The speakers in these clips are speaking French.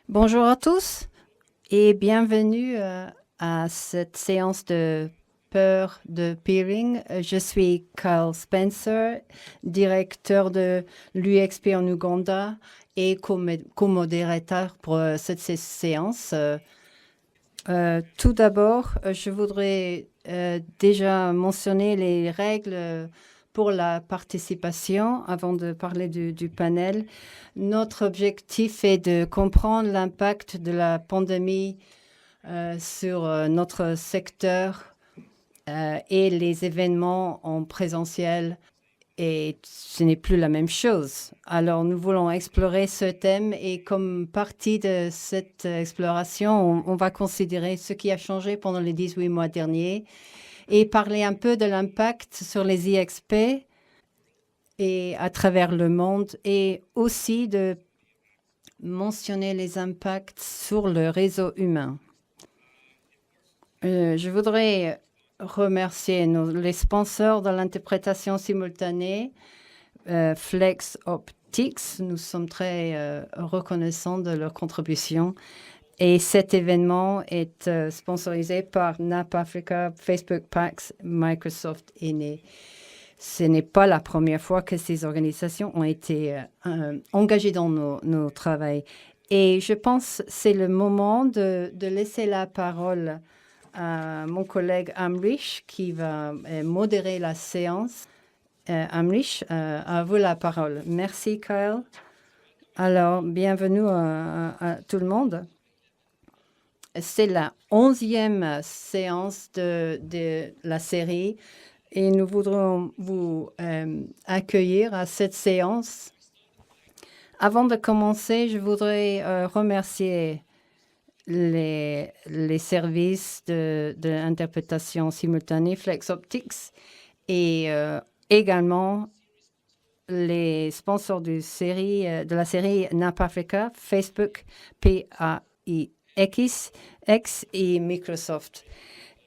Bonjour à tous et bienvenue à cette séance de peur de peering. Je suis Kyle Spencer, directeur de l'UXP en Ouganda et co-modérateur pour cette séance. Tout d'abord, je voudrais déjà mentionner les règles pour la participation avant de parler du panel. Notre objectif est de comprendre l'impact de la pandémie sur notre secteur et les événements en présentiel. Et ce n'est plus la même chose. Alors, nous voulons explorer ce thème et comme partie de cette exploration, on va considérer ce qui a changé pendant les 18 mois derniers et parler un peu de l'impact sur les IXP et à travers le monde et aussi de mentionner les impacts sur le réseau humain. Je voudrais remercier les sponsors de l'interprétation simultanée, Flex Optics. Nous sommes très reconnaissants de leur contribution. Et cet événement est sponsorisé par NAP Africa, Facebook PAX, Microsoft et ce n'est pas la première fois que ces organisations ont été engagées dans nos travaux. Et je pense que c'est le moment de laisser la parole à mon collègue Amrish qui va modérer la séance. Amrish, à vous la parole. Merci, Kyle. Alors, bienvenue à tout le monde. C'est la 11e séance de la série et nous voudrons vous accueillir à cette séance. Avant de commencer, je voudrais remercier les services de l'interprétation simultanée Flex Optics et également les sponsors de la série NAP Africa, Facebook, PAIX et Microsoft.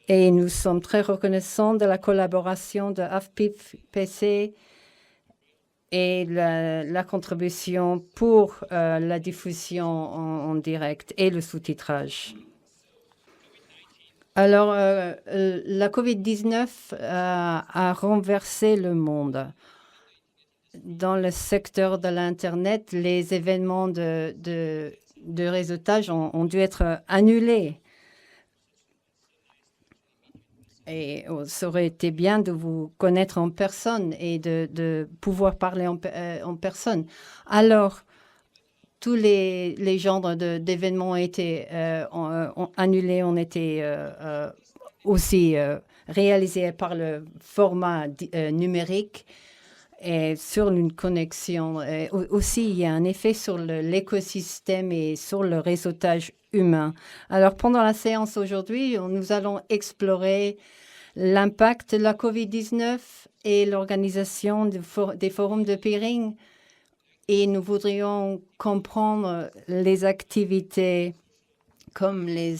Et nous sommes très reconnaissants de la collaboration de AFPIC et la contribution pour la diffusion en direct et le sous-titrage. Alors, la COVID-19 a renversé le monde. Dans le secteur de l'Internet, les événements de réseautage ont dû être annulés. Et ça aurait été bien de vous connaître en personne et de pouvoir parler en personne. Alors, tous les genres d'événements ont été annulés, ont été aussi réalisés par le format numérique et sur une connexion. Aussi, il y a un effet sur l'écosystème et sur le réseautage humain. Alors, pendant la séance aujourd'hui, nous allons explorer l'impact de la COVID-19 et l'organisation des forums de peering. Et nous voudrions comprendre les activités comme les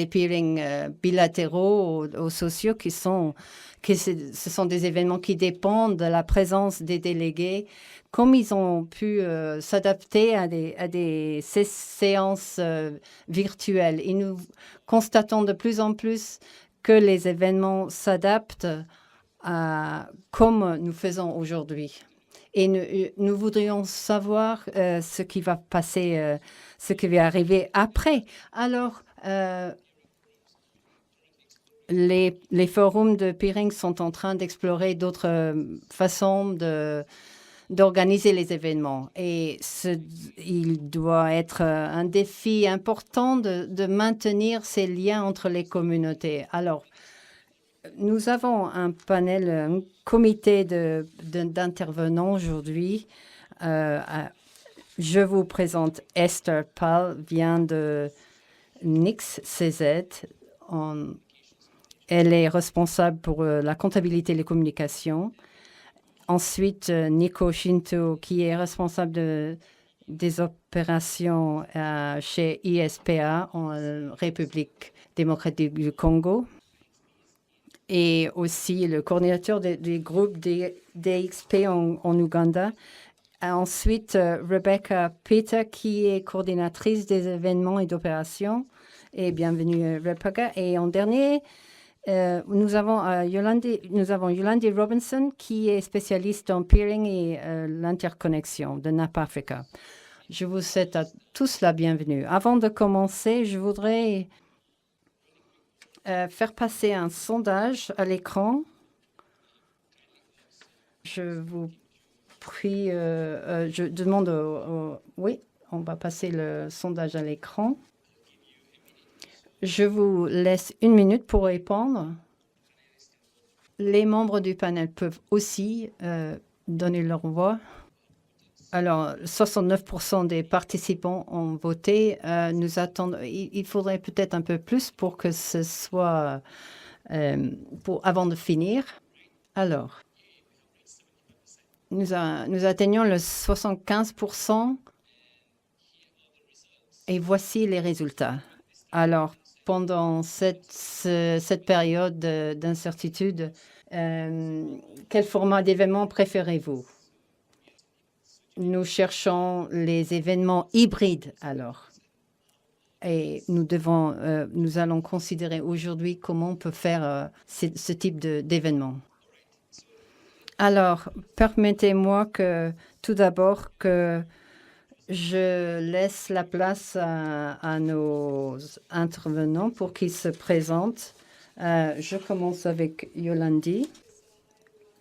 peerings bilatéraux ou sociaux ce sont des événements qui dépendent de la présence des délégués, comme ils ont pu s'adapter à des séances virtuelles. Et nous constatons de plus en plus que les événements s'adaptent comme nous faisons aujourd'hui. Et nous voudrions savoir ce qui va passer, ce qui va arriver après. Alors, les forums de peering sont en train d'explorer d'autres façons d'organiser les événements. Et il doit être un défi important de maintenir ces liens entre les communautés. Alors, nous avons un panel, un comité d'intervenants aujourd'hui. Je vous présente Esther Pal, vient de Nix CZ. Elle est responsable pour la comptabilité et les communications. Ensuite, Nico Shinto, qui est responsable des opérations chez ISPA en République démocratique du Congo. Et aussi le coordinateur des groupes DXP en Ouganda. Ensuite, Rebecca Peter, qui est coordinatrice des événements et d'opérations. Et bienvenue, Rebecca. Et en dernier, nous avons Yolandi Robinson, qui est spécialiste en peering et l'interconnexion de NAP Africa. Je vous souhaite à tous la bienvenue. Avant de commencer, je voudrais faire passer un sondage à l'écran. Je vous prie, je demande oui, on va passer le sondage à l'écran. Je vous laisse 1 minute pour répondre. Les membres du panel peuvent aussi donner leur voix. Alors, 69% des participants ont voté. Nous attendons. Il faudrait peut-être un peu plus pour que ce soit avant de finir. Alors, nous atteignons le 75% et voici les résultats. Alors, pendant cette période d'incertitude, quel format d'événement préférez-vous? Nous cherchons les événements hybrides alors. Et nous allons considérer aujourd'hui comment on peut faire ce type d'événement. Alors, permettez-moi tout d'abord que je laisse la place à nos intervenants pour qu'ils se présentent. Je commence avec Yolandi.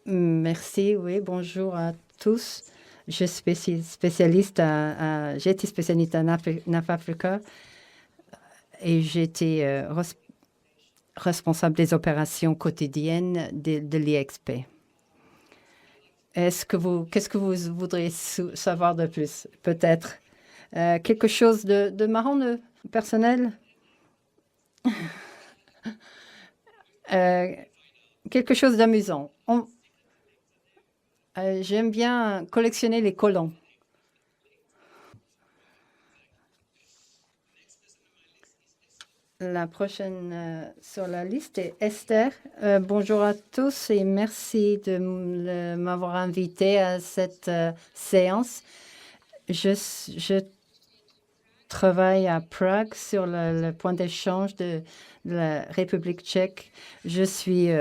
Merci, oui, bonjour à tous. Je suis spécialiste j'ai été spécialiste à NAP Africa et j'ai été responsable des opérations quotidiennes de l'IXP. Qu'est-ce que vous voudriez savoir de plus? Peut-être quelque chose de marrant, de personnel? Quelque chose d'amusant. J'aime bien collectionner les collants. La prochaine sur la liste est Esther. Bonjour à tous et merci de m'avoir invité à cette séance. Je travaille à Prague sur le point d'échange de la République tchèque. Je suis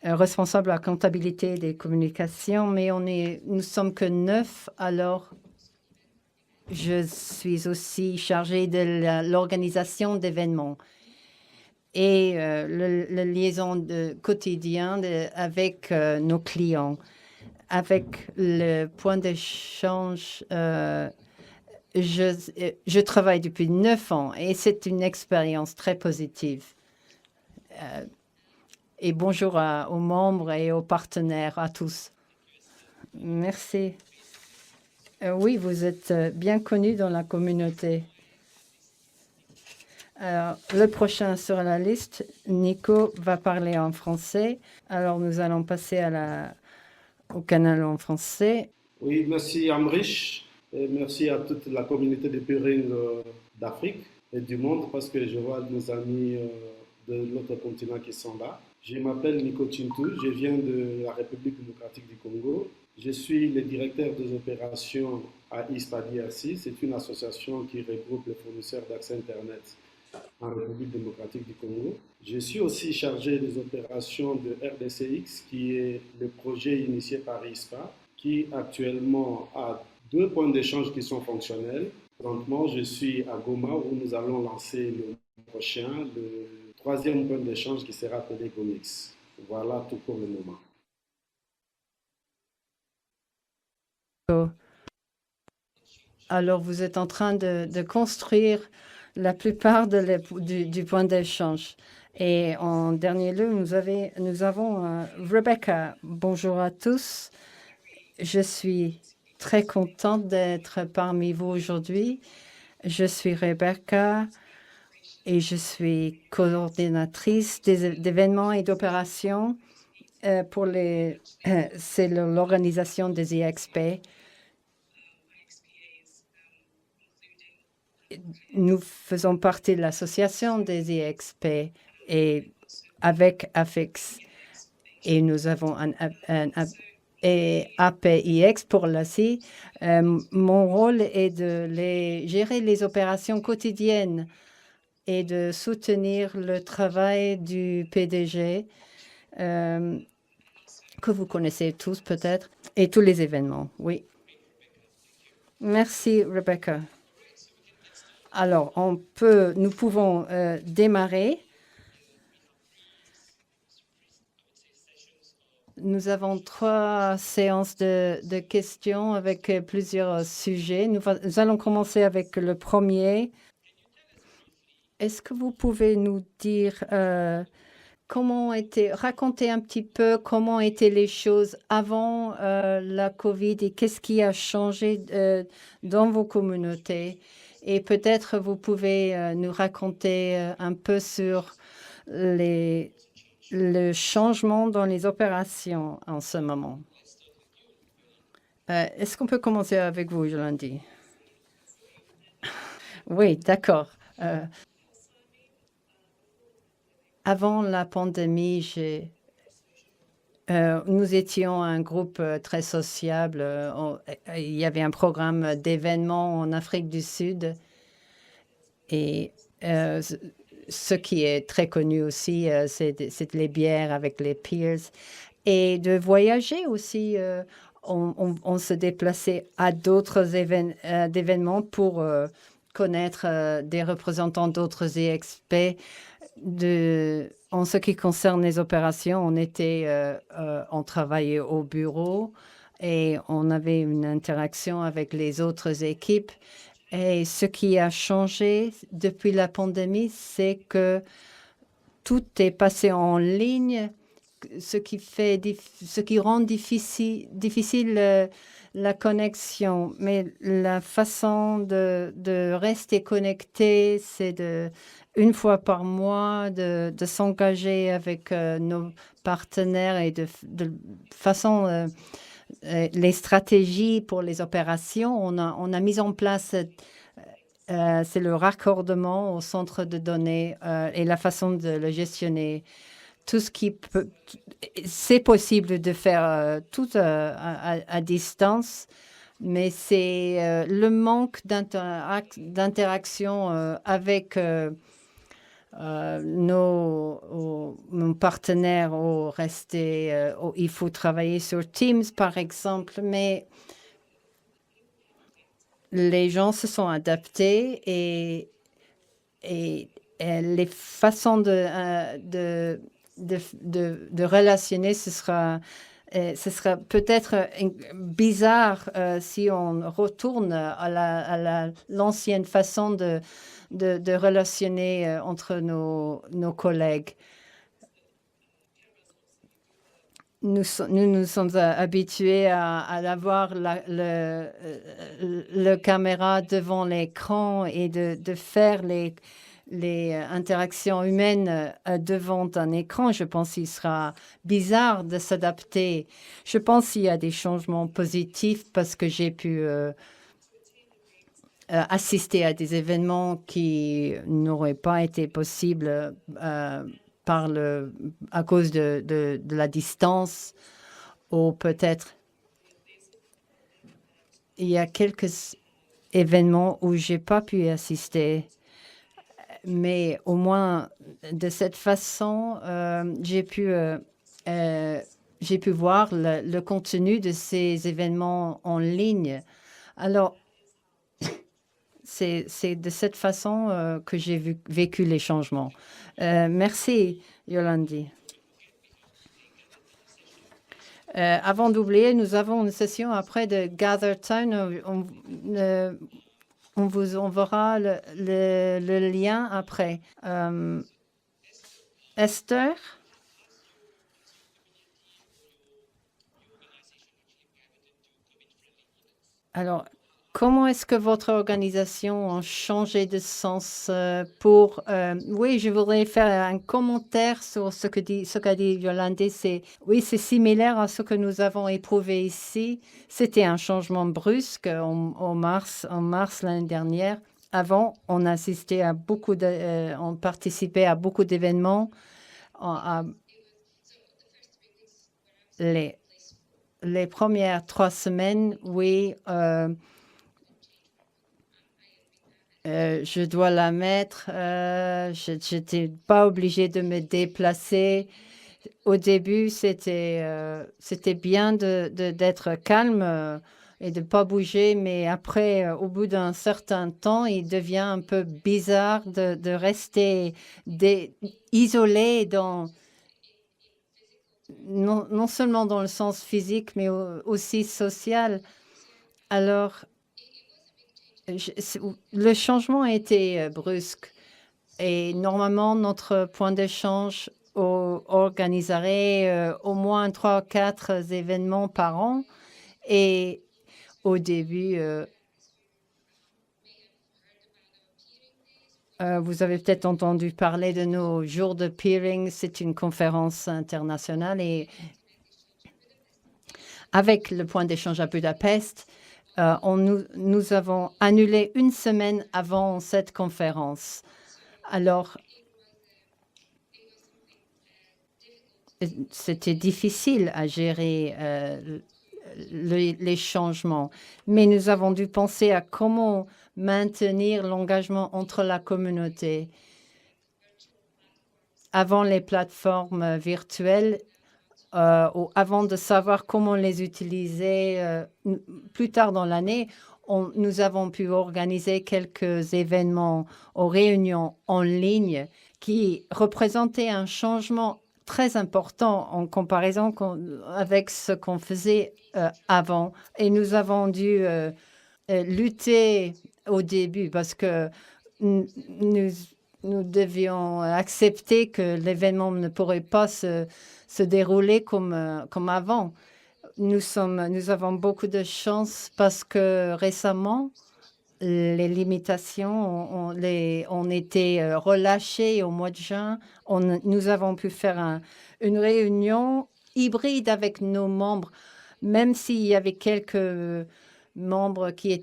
responsable de la comptabilité des communications, mais nous sommes que 9, alors je suis aussi chargée de l'organisation d'événements et la liaison quotidien avec nos clients. Avec le point d'échange, je travaille depuis 9 ans et c'est une expérience très positive. Et bonjour aux membres et aux partenaires, à tous. Merci. Oui, vous êtes bien connu dans la communauté. Alors, le prochain sur la liste, Nico va parler en français. Alors, nous allons passer au canal en français. Oui, merci Amrish et merci à toute la communauté de peering d'Afrique et du monde parce que je vois nos amis de l'autre continent qui sont là. Je m'appelle Nico Chintou, je viens de la République démocratique du Congo. Je suis le directeur des opérations à ISPA DRC. C'est une association qui regroupe les fournisseurs d'accès Internet en République démocratique du Congo. Je suis aussi chargé des opérations de RDCX, qui est le projet initié par ISPA, qui actuellement a 2 points d'échange qui sont fonctionnels. Présentement, je suis à Goma où nous allons lancer le prochain, le 3e point d'échange qui sera appelé Gomix. Voilà tout pour le moment. Alors, vous êtes en train de construire la plupart du point d'échange. Et en dernier lieu, nous avons Rebecca. Bonjour à tous. Je suis très contente d'être parmi vous aujourd'hui. Je suis Rebecca et je suis coordinatrice d'événements et d'opérations c'est l'organisation des IXP. Nous faisons partie de l'association des IXP et avec AFEX et nous avons et APIX pour l'ACI. Mon rôle est de gérer les opérations quotidiennes et de soutenir le travail du PDG, que vous connaissez tous peut-être, et tous les événements. Oui. Merci, Rebecca. Alors, nous pouvons démarrer. Nous avons 3 séances de questions avec plusieurs sujets. Nous allons commencer avec le premier. Est-ce que vous pouvez nous dire raconter un petit peu comment étaient les choses avant la COVID et qu'est-ce qui a changé dans vos communautés? Et peut-être vous pouvez nous raconter un peu sur le changement dans les opérations en ce moment. Est-ce qu'on peut commencer avec vous, Yolandi? Oui, d'accord. Avant la pandémie, nous étions un groupe très sociable. Il y avait un programme d'événements en Afrique du Sud. Et ce qui est très connu aussi, c'est les bières avec les peers. Et de voyager aussi. On se déplaçait à d'autres événements pour connaître des représentants d'autres EXP. En ce qui concerne les opérations, on travaillait au bureau et on avait une interaction avec les autres équipes. Et ce qui a changé depuis la pandémie, c'est que tout est passé en ligne, ce qui rend difficile la connexion. Mais la façon de rester connecté, c'est une fois par mois de s'engager avec nos partenaires et de façon les stratégies pour les opérations. On a mis en place c'est le raccordement au centre de données et la façon de le gestionner. Tout ce qui peut, c'est possible de faire tout à distance, mais c'est le manque d'interaction avec nos partenaires il faut travailler sur Teams, par exemple, mais les gens se sont adaptés et les façons de relationner, ce sera peut-être bizarre si on retourne à l'ancienne façon de relationner entre nos collègues. Nous nous sommes habitués à avoir le caméra devant l'écran et de faire les interactions humaines devant un écran. Je pense qu'il sera bizarre de s'adapter. Je pense qu'il y a des changements positifs parce que j'ai pu assister à des événements qui n'auraient pas été possibles à cause de la distance, ou peut-être il y a quelques événements où j'ai pas pu assister, mais au moins de cette façon, j'ai pu voir le contenu de ces événements en ligne. Alors, c'est de cette façon que j'ai vécu les changements. Merci, Yolandi. Avant d'oublier, nous avons une session après de Gather Town. On vous enverra le lien après. Esther? Alors, comment est-ce que votre organisation a changé de sens oui, je voudrais faire un commentaire sur ce qu'a dit Yolande. Oui, c'est similaire à ce que nous avons éprouvé ici. C'était un changement brusque en mars l'année dernière. Avant, on assistait à on participait à beaucoup d'événements. les premières 3 semaines, oui, je dois la mettre. Je n'étais pas obligée de me déplacer. Au début, c'était bien d'être calme et de ne pas bouger, mais après, au bout d'un certain temps, il devient un peu bizarre de rester isolé non seulement dans le sens physique, mais aussi social. Alors, le changement a été brusque. Et normalement, notre point d'échange organiserait au moins 3 ou 4 événements par an. Et au début, vous avez peut-être entendu parler de nos jours de peering. C'est une conférence internationale. Et avec le point d'échange à Budapest, nous avons annulé 1 semaine avant cette conférence. Alors, c'était difficile à gérer les changements, mais nous avons dû penser à comment maintenir l'engagement entre la communauté. Avant les plateformes virtuelles, ou avant de savoir comment les utiliser plus tard dans l'année, nous avons pu organiser quelques événements aux réunions en ligne qui représentaient un changement très important en comparaison avec ce qu'on faisait avant. Et nous avons dû lutter au début parce que nous devions accepter que l'événement ne pourrait pas se dérouler comme avant. Nous avons beaucoup de chance parce que récemment, les limitations ont été relâchées au mois de juin. Nous avons pu faire une réunion hybride avec nos membres, même s'il y avait quelques membres qui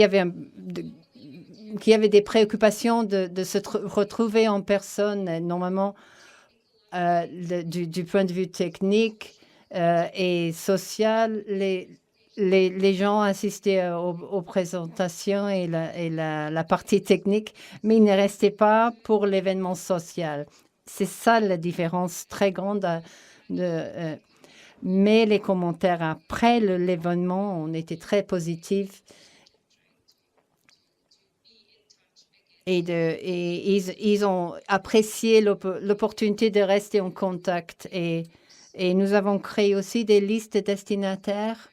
avaient des préoccupations de se retrouver en personne. Normalement, du point de vue technique et social, les gens assistaient aux présentations et la partie technique, mais ils ne restaient pas pour l'événement social. C'est ça la différence très grande. Mais les commentaires après l'événement ont été très positifs. Et ils ont apprécié l'opportunité de rester en contact. Et nous avons créé aussi des listes destinataires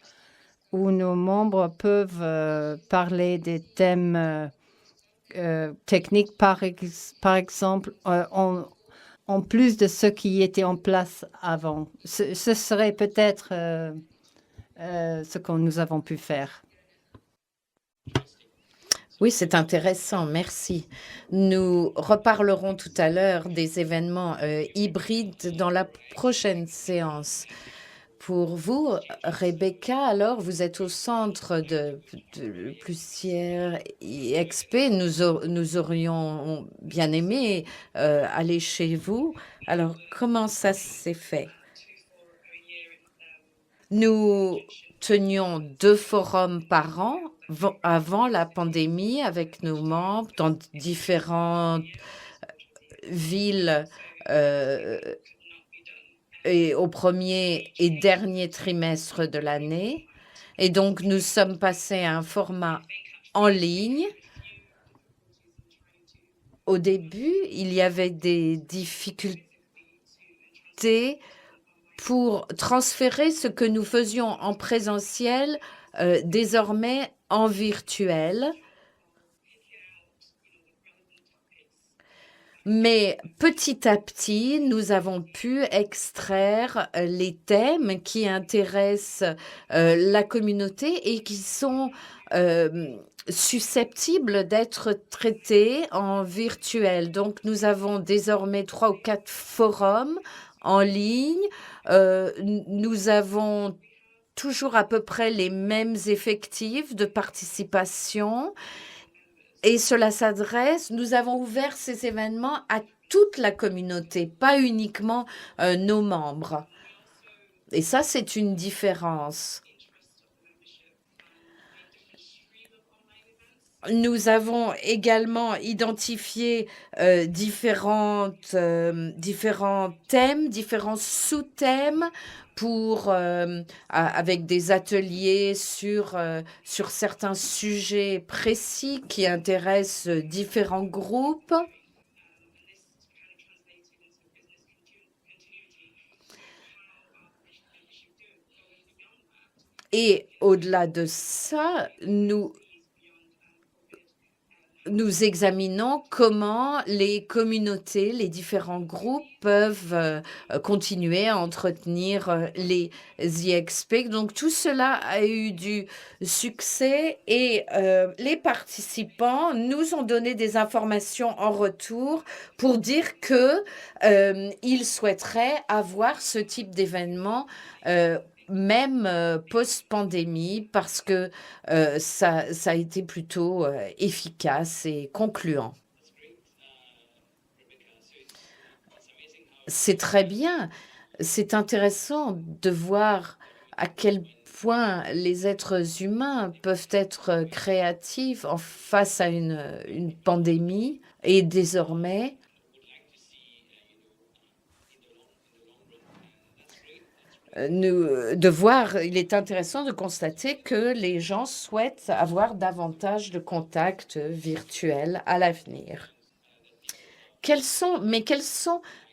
où nos membres peuvent parler des thèmes techniques, par exemple, en plus de ce qui était en place avant. Ce serait peut-être ce que nous avons pu faire. Oui, c'est intéressant, merci. Nous reparlerons tout à l'heure des événements hybrides dans la prochaine séance. Pour vous, Rebecca, alors, vous êtes au centre de plusieurs IXP. Nous aurions bien aimé aller chez vous. Alors, comment ça s'est fait? Nous tenions 2 forums par an avant la pandémie avec nos membres dans différentes villes et au premier et dernier trimestre de l'année. Et donc, nous sommes passés à un format en ligne. Au début, il y avait des difficultés pour transférer ce que nous faisions en présentiel désormais en virtuel. Mais petit à petit, nous avons pu extraire les thèmes qui intéressent la communauté et qui sont susceptibles d'être traités en virtuel. Donc, nous avons désormais 3 ou 4 forums en ligne. Nous avons toujours à peu près les mêmes effectifs de participation. Et cela s'adresse, nous avons ouvert ces événements à toute la communauté, pas uniquement nos membres. Et ça, c'est une différence. Nous avons également identifié différents thèmes, différents sous-thèmes avec des ateliers sur certains sujets précis qui intéressent différents groupes. Et au-delà de ça, nous examinons comment les communautés, les différents groupes peuvent continuer à entretenir les IXP. Donc tout cela a eu du succès et les participants nous ont donné des informations en retour pour dire qu'ils souhaiteraient avoir ce type d'événement même post-pandémie, parce que ça a été plutôt efficace et concluant. C'est très bien. C'est intéressant de voir à quel point les êtres humains peuvent être créatifs face à une pandémie. Et désormais, il est intéressant de constater que les gens souhaitent avoir davantage de contacts virtuels à l'avenir. Quelles sont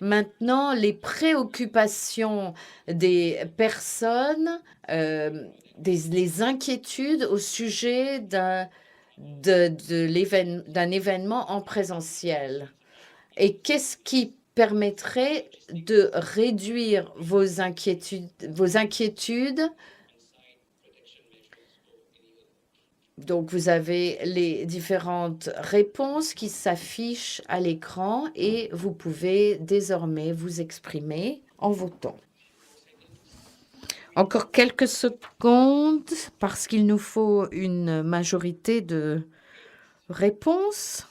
maintenant les préoccupations des personnes, les inquiétudes au sujet d'un événement en présentiel? Et qu'est-ce qui permettrait de réduire vos inquiétudes? Donc, vous avez les différentes réponses qui s'affichent à l'écran et vous pouvez désormais vous exprimer en votant. Encore quelques secondes parce qu'il nous faut une majorité de réponses.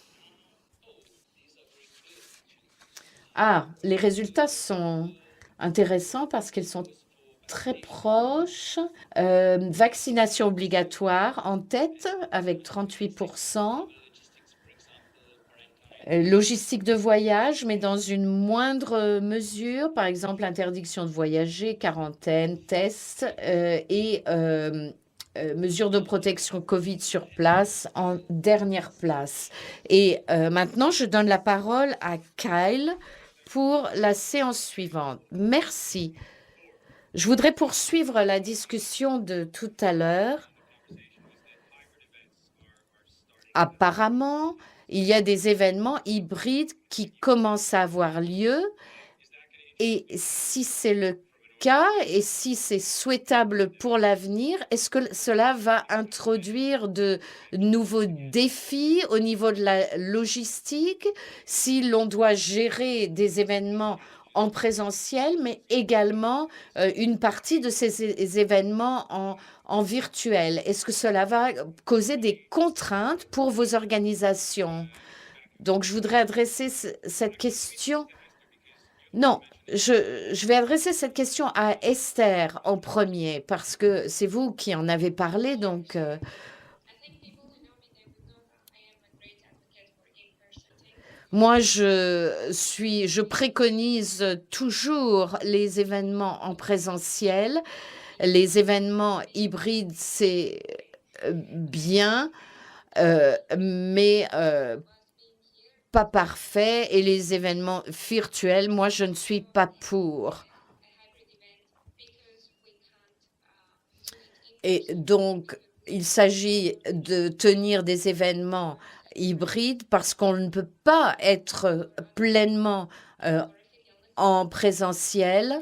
Ah, les résultats sont intéressants parce qu'ils sont très proches. Vaccination obligatoire en tête avec 38%. Logistique de voyage, mais dans une moindre mesure. Par exemple, interdiction de voyager, quarantaine, tests et mesures de protection Covid sur place en dernière place. Et maintenant, je donne la parole à Kyle pour la séance suivante. Merci. Je voudrais poursuivre la discussion de tout à l'heure. Apparemment, il y a des événements hybrides qui commencent à avoir lieu. Et si c'est le cas et si c'est souhaitable pour l'avenir, est-ce que cela va introduire de nouveaux défis au niveau de la logistique si l'on doit gérer des événements en présentiel, mais également une partie de ces événements en virtuel? Est-ce que cela va causer des contraintes pour vos organisations? Donc, je voudrais adresser cette question. Non, je vais adresser cette question à Esther en premier, parce que c'est vous qui en avez parlé, donc moi, je préconise toujours les événements en présentiel. Les événements hybrides, c'est bien, mais pas parfait. Et les événements virtuels, moi, je ne suis pas pour. Et donc, il s'agit de tenir des événements hybrides parce qu'on ne peut pas être pleinement en présentiel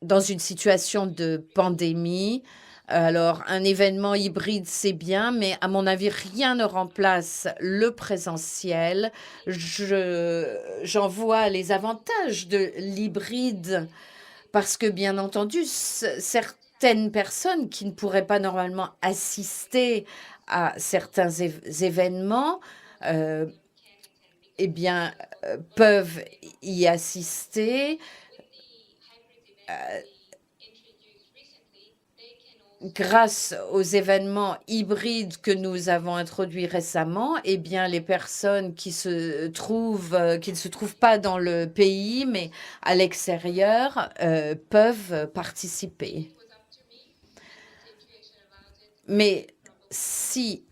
dans une situation de pandémie. Alors, un événement hybride, c'est bien, mais à mon avis, rien ne remplace le présentiel. J'en vois les avantages de l'hybride parce que, bien entendu, certaines personnes qui ne pourraient pas normalement assister à certains événements, eh bien, peuvent y assister. grâce aux événements hybrides que nous avons introduits récemment, eh bien, les personnes qui ne se trouvent pas dans le pays, mais à l'extérieur, peuvent participer. Mais si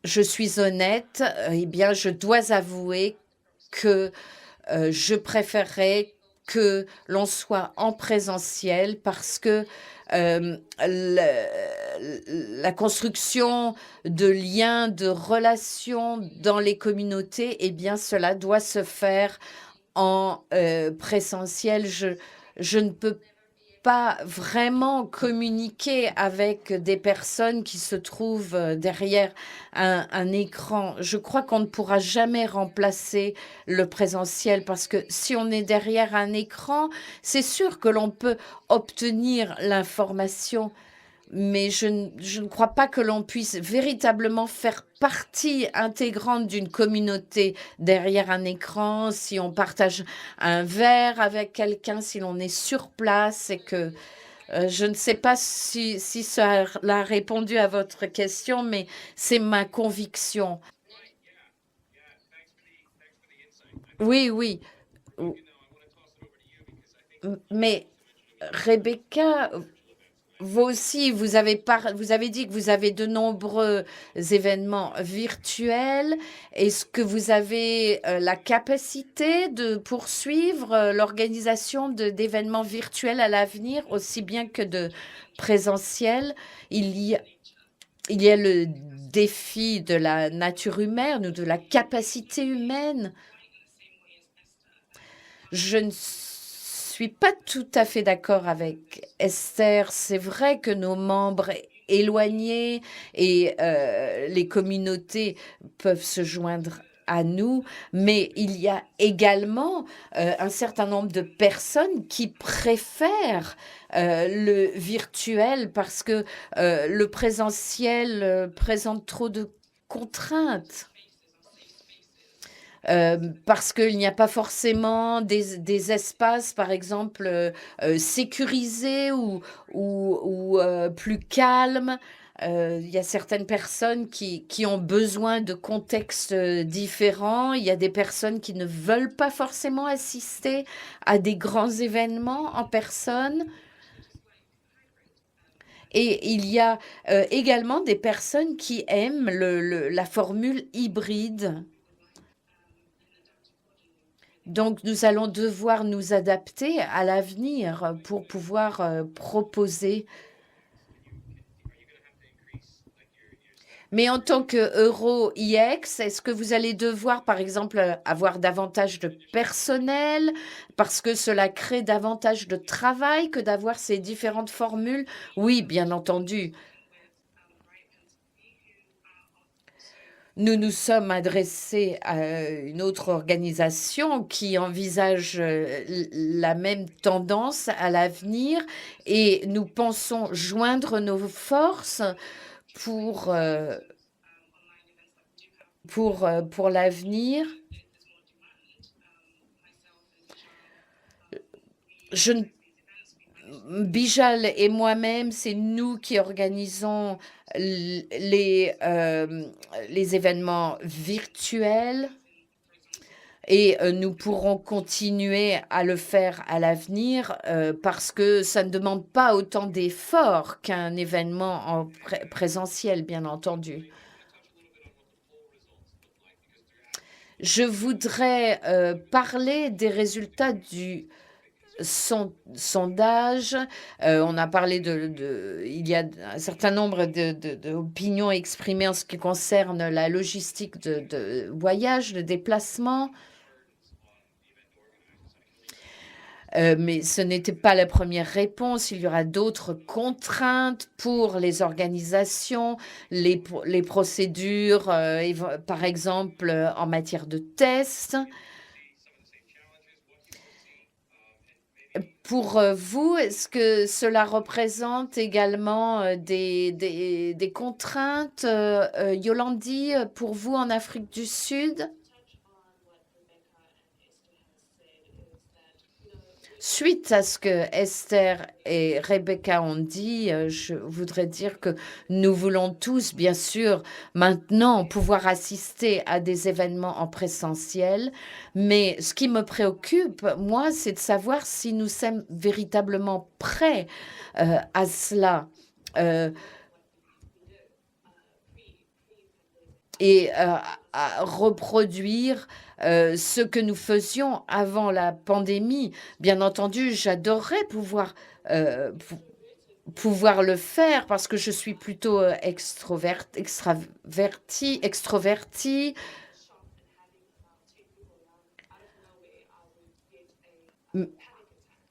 je suis honnête, eh bien, je dois avouer que je préférerais que l'on soit en présentiel parce que la construction de liens, de relations dans les communautés, eh bien, cela doit se faire en présentiel. Je ne peux pas vraiment communiquer avec des personnes qui se trouvent derrière un écran. Je crois qu'on ne pourra jamais remplacer le présentiel parce que si on est derrière un écran, c'est sûr que l'on peut obtenir l'information, mais je ne crois pas que l'on puisse véritablement faire partie intégrante d'une communauté derrière un écran, si on partage un verre avec quelqu'un, si l'on est sur place et que je ne sais pas si ça a répondu à votre question, mais c'est ma conviction. Oui, oui. Mais Rebecca, vous aussi, vous avez dit que vous avez de nombreux événements virtuels. Est-ce que vous avez la capacité de poursuivre l'organisation d'événements virtuels à l'avenir, aussi bien que de présentiels? Il y a le défi de la nature humaine ou de la capacité humaine. Je ne suis pas tout à fait d'accord avec Esther. C'est vrai que nos membres éloignés et les communautés peuvent se joindre à nous, mais il y a également un certain nombre de personnes qui préfèrent le virtuel parce que le présentiel présente trop de contraintes. Parce qu'il n'y a pas forcément des espaces, par exemple, sécurisés ou plus calmes. Il y a certaines personnes qui ont besoin de contextes différents. Il y a des personnes qui ne veulent pas forcément assister à des grands événements en personne. Et il y a également des personnes qui aiment la formule hybride. Donc, nous allons devoir nous adapter à l'avenir pour pouvoir proposer. Mais en tant qu'EuroIX, est-ce que vous allez devoir, par exemple, avoir davantage de personnel parce que cela crée davantage de travail que d'avoir ces différentes formules? Oui, bien entendu. Nous nous sommes adressés à une autre organisation qui envisage la même tendance à l'avenir et nous pensons joindre nos forces pour l'avenir. Bijal et moi-même, c'est nous qui organisons les événements virtuels et nous pourrons continuer à le faire à l'avenir parce que ça ne demande pas autant d'efforts qu'un événement en présentiel, bien entendu. Je voudrais parler des résultats du sondage. On a parlé il y a un certain nombre d'opinions exprimées en ce qui concerne la logistique de voyage, de déplacement. Mais ce n'était pas la première réponse. Il y aura d'autres contraintes pour les organisations, les procédures, par exemple en matière de tests. Pour vous, est-ce que cela représente également des contraintes, Yolandi, pour vous en Afrique du Sud? Suite à ce que Esther et Rebecca ont dit, je voudrais dire que nous voulons tous, bien sûr, maintenant pouvoir assister à des événements en présentiel, mais ce qui me préoccupe, moi, c'est de savoir si nous sommes véritablement prêts à cela. Et à reproduire ce que nous faisions avant la pandémie. Bien entendu, j'adorerais pouvoir le faire parce que je suis plutôt extrovertie.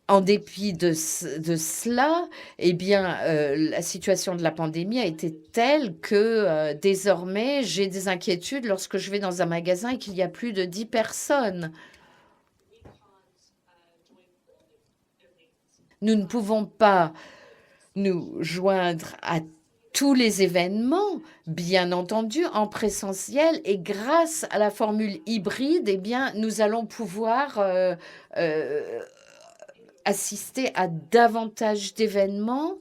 En dépit de cela, eh bien, la situation de la pandémie a été telle que désormais, j'ai des inquiétudes lorsque je vais dans un magasin et qu'il y a plus de 10 personnes. Nous ne pouvons pas nous joindre à tous les événements, bien entendu, en présentiel, et grâce à la formule hybride, eh bien, nous allons pouvoir assister à davantage d'événements.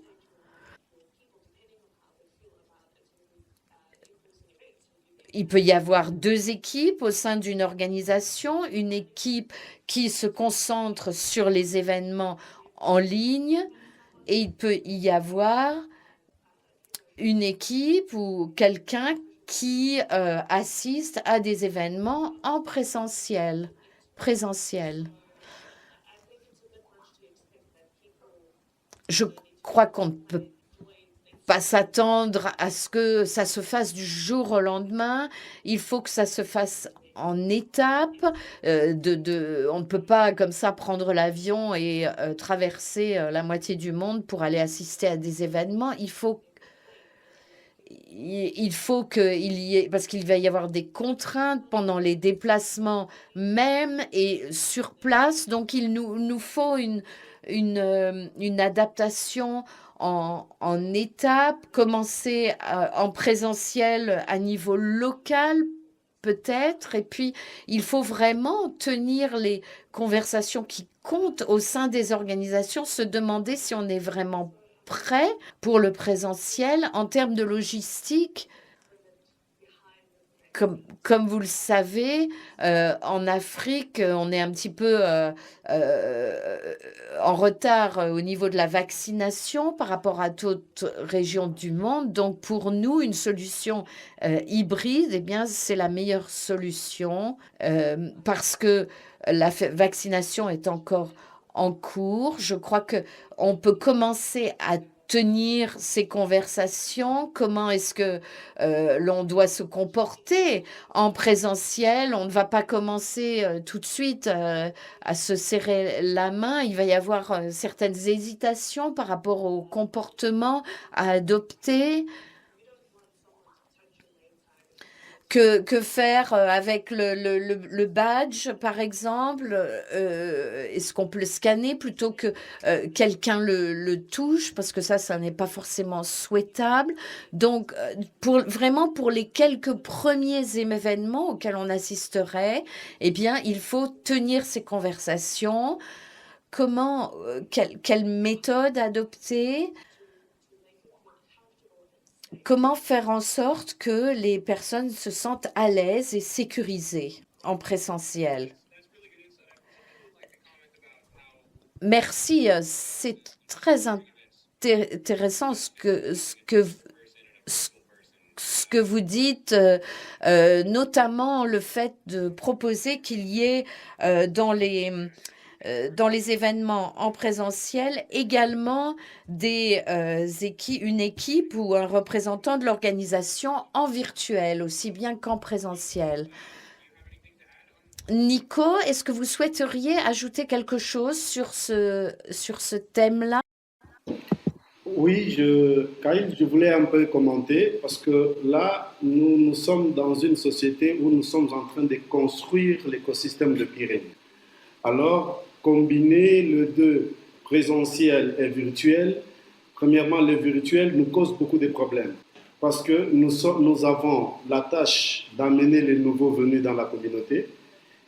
Il peut y avoir 2 équipes au sein d'une organisation, une équipe qui se concentre sur les événements en ligne, et il peut y avoir une équipe ou quelqu'un qui assiste à des événements en présentiel. Je crois qu'on ne peut pas s'attendre à ce que ça se fasse du jour au lendemain. Il faut que ça se fasse en étapes. On ne peut pas comme ça prendre l'avion et traverser la moitié du monde pour aller assister à des événements. Il faut qu'il y ait, parce qu'il va y avoir des contraintes pendant les déplacements même et sur place. Donc, il nous faut une adaptation en étapes, commencer en présentiel à niveau local peut-être, et puis il faut vraiment tenir les conversations qui comptent au sein des organisations, se demander si on est vraiment prêt pour le présentiel en termes de logistique. Comme vous le savez, en Afrique, on est un petit peu en retard au niveau de la vaccination par rapport à d'autres régions du monde. Donc, pour nous, une solution hybride, eh bien, c'est la meilleure solution parce que la vaccination est encore en cours. Je crois qu'on peut commencer à tenir ces conversations, comment est-ce que l'on doit se comporter en présentiel. On ne va pas commencer tout de suite à se serrer la main. Il va y avoir certaines hésitations par rapport au comportement à adopter. Que faire avec le badge, par exemple? Est-ce qu'on peut le scanner plutôt que quelqu'un le touche? Parce que ça n'est pas forcément souhaitable. Donc, vraiment pour les quelques premiers événements auxquels on assisterait, eh bien, il faut tenir ces conversations. Quelle méthode adopter? Comment faire en sorte que les personnes se sentent à l'aise et sécurisées en présentiel? Merci, c'est très intéressant ce que vous dites, notamment le fait de proposer qu'il y ait dans les événements en présentiel également une équipe ou un représentant de l'organisation en virtuel, aussi bien qu'en présentiel. Nico, est-ce que vous souhaiteriez ajouter quelque chose sur ce thème-là? Oui, Kyle, je voulais un peu commenter parce que là, nous sommes dans une société où nous sommes en train de construire l'écosystème de Pyrénées. Alors, combiner le deux, présentiel et virtuel, premièrement, le virtuel nous cause beaucoup de problèmes parce que nous avons la tâche d'amener les nouveaux venus dans la communauté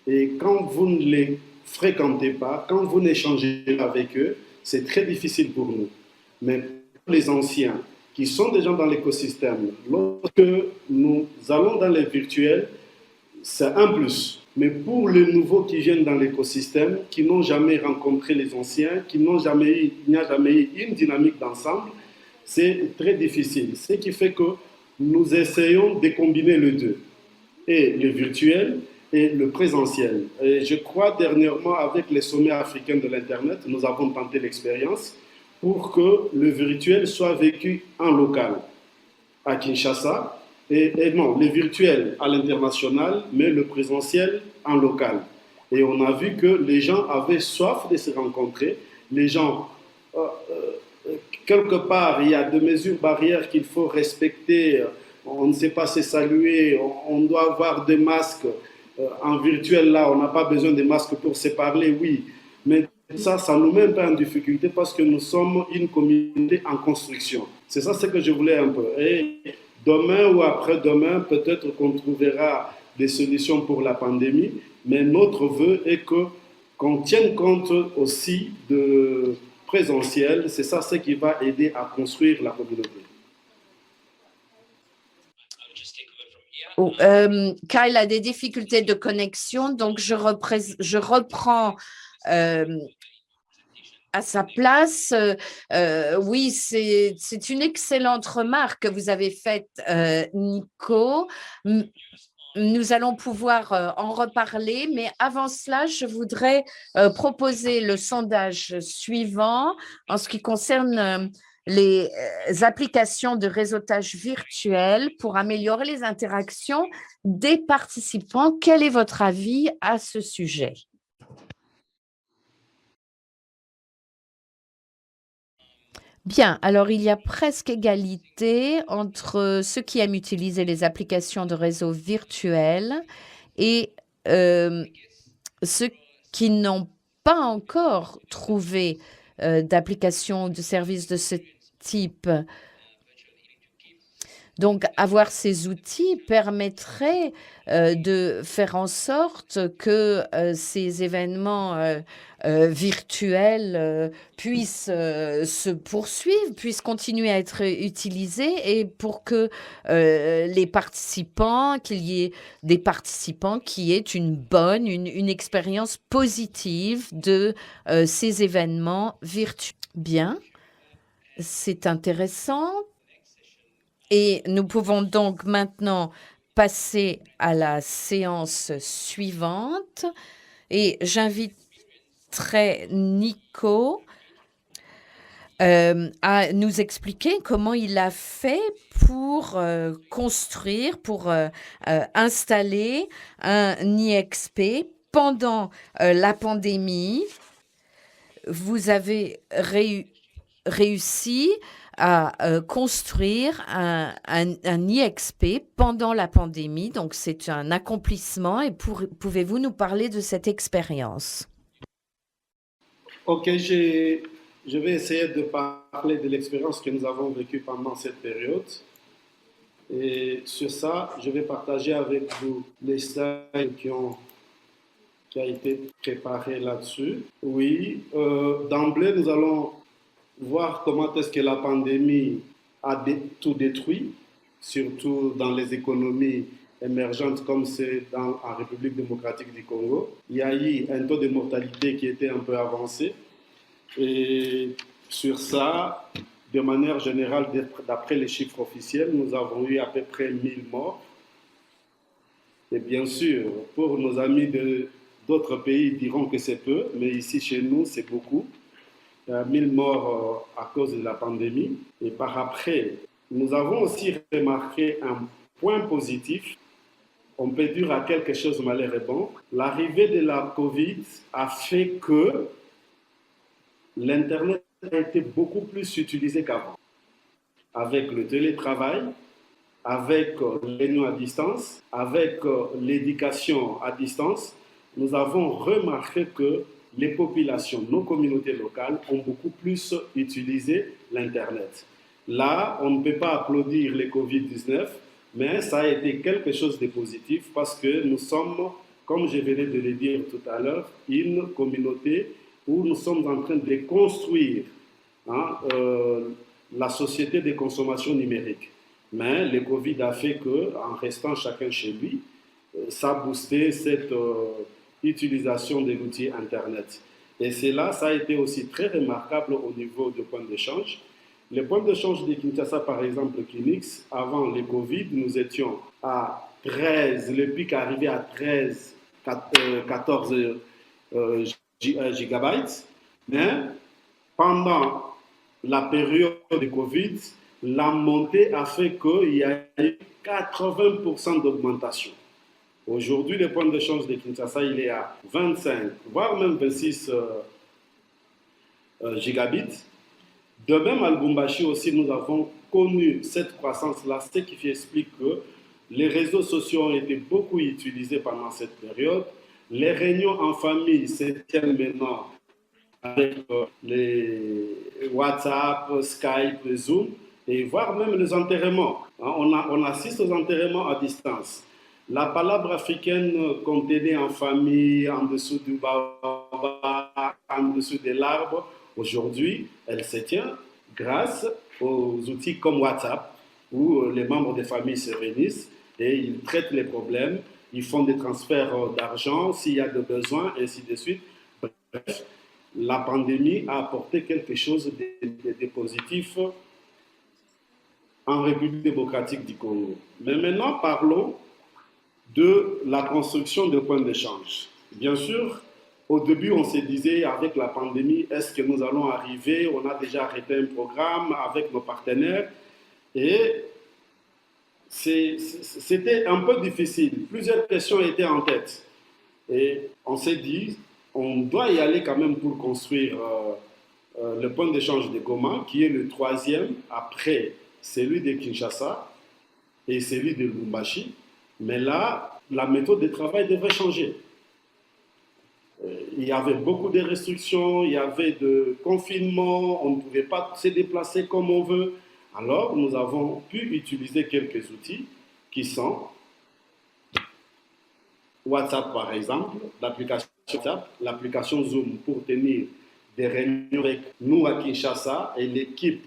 et quand vous ne les fréquentez pas, quand vous n'échangez pas avec eux, c'est très difficile pour nous. Mais pour les anciens qui sont déjà dans l'écosystème, lorsque nous allons dans les virtuels, c'est un plus. Mais pour les nouveaux qui viennent dans l'écosystème, qui n'ont jamais rencontré les anciens, il n'y a jamais eu une dynamique d'ensemble, c'est très difficile. Ce qui fait que nous essayons de combiner les deux, et le virtuel et le présentiel. Et je crois dernièrement, avec les sommets africains de l'Internet, nous avons tenté l'expérience pour que le virtuel soit vécu en local, à Kinshasa, et non, le virtuel à l'international, mais le présentiel en local. Et on a vu que les gens avaient soif de se rencontrer. Les gens, quelque part, il y a des mesures barrières qu'il faut respecter. On ne sait pas se saluer, on doit avoir des masques. En virtuel, là, on n'a pas besoin de masques pour se parler, oui. Mais ça nous met un peu en difficulté parce que nous sommes une communauté en construction. C'est ça ce que je voulais un peu. Et demain ou après-demain, peut-être qu'on trouvera des solutions pour la pandémie, mais notre vœu est qu'on tienne compte aussi de présentiel. C'est ça ce qui va aider à construire la communauté. Oh, Kyle a des difficultés de connexion, donc je reprends à sa place. Oui, c'est une excellente remarque que vous avez faite, Nico. Nous allons pouvoir en reparler, mais avant cela, je voudrais proposer le sondage suivant en ce qui concerne les applications de réseautage virtuel pour améliorer les interactions des participants. Quel est votre avis à ce sujet? Bien, alors il y a presque égalité entre ceux qui aiment utiliser les applications de réseau virtuel et ceux qui n'ont pas encore trouvé d'application ou de service de ce type. Donc, avoir ces outils permettrait de faire en sorte que ces événements virtuels puissent se poursuivre, puissent continuer à être utilisés et pour que les participants, qu'il y ait des participants qui aient une expérience positive de ces événements virtuels. Bien, c'est intéressant. Et nous pouvons donc maintenant passer à la séance suivante et j'inviterai Nico à nous expliquer comment il a fait pour construire, pour installer un IXP pendant la pandémie. Vous avez réussi à construire un IXP pendant la pandémie. Donc, c'est un accomplissement. Et pouvez-vous nous parler de cette expérience? Ok, je vais essayer de parler de l'expérience que nous avons vécue pendant cette période. Et sur ça, je vais partager avec vous les slides qui ont été préparés là-dessus. Oui, d'emblée, nous allons voir comment est-ce que la pandémie a tout détruit, surtout dans les économies émergentes comme c'est en République démocratique du Congo. Il y a eu un taux de mortalité qui était un peu avancé. Et sur ça, de manière générale, d'après les chiffres officiels, nous avons eu à peu près 1000 morts. Et bien sûr, pour nos amis d'autres pays, ils diront que c'est peu, mais ici chez nous, c'est beaucoup. 1000 morts à cause de la pandémie. Et par après, nous avons aussi remarqué un point positif. On peut dire à quelque chose malheur et bon. L'arrivée de la Covid a fait que l'Internet a été beaucoup plus utilisé qu'avant. Avec le télétravail, avec les réunions à distance, avec l'éducation à distance, nous avons remarqué que les populations, nos communautés locales ont beaucoup plus utilisé l'Internet. Là, on ne peut pas applaudir les Covid-19, mais ça a été quelque chose de positif parce que nous sommes comme je venais de le dire tout à l'heure, une communauté où nous sommes en train de construire hein, la société de consommation numérique. Mais le Covid a fait qu'en restant chacun chez lui, ça a boosté cette utilisation de l'outil Internet. Et cela, ça a été aussi très remarquable au niveau du point d'échange. Les points d'échange de Kinshasa, par exemple, Kinix, avant le Covid, nous étions à 13, le pic arrivé à 13, 14 gigabytes. Mais pendant la période de Covid, la montée a fait qu'il y a eu 80% d'augmentation. Aujourd'hui, le point d'échange de Kinshasa, il est à 25, voire même 26 gigabits. De même, à Lubumbashi aussi, nous avons connu cette croissance-là, ce qui explique que les réseaux sociaux ont été beaucoup utilisés pendant cette période. Les réunions en famille se tiennent maintenant avec les WhatsApp, Skype, Zoom, et voire même les enterrements. On assiste aux enterrements à distance. La palabre africaine qu'on tenait en famille, en dessous du baobab, en dessous de l'arbre, aujourd'hui, elle se tient grâce aux outils comme WhatsApp, où les membres des familles se réunissent et ils traitent les problèmes, ils font des transferts d'argent s'il y a des besoins, et ainsi de suite. Bref, la pandémie a apporté quelque chose de positif en République démocratique du Congo. Mais maintenant, parlons de la construction de points d'échange. Bien sûr, au début, on se disait, avec la pandémie, est-ce que nous allons arriver? On a déjà arrêté un programme avec nos partenaires et c'était un peu difficile. Plusieurs questions étaient en tête. Et on s'est dit, on doit y aller quand même pour construire le point d'échange de Goma, qui est le troisième après celui de Kinshasa et celui de Lubumbashi. Mais là, la méthode de travail devrait changer. Il y avait beaucoup de restrictions, il y avait de confinement, on ne pouvait pas se déplacer comme on veut. Alors, nous avons pu utiliser quelques outils qui sont WhatsApp, par exemple, l'application WhatsApp, l'application Zoom pour tenir des réunions avec nous à Kinshasa et l'équipe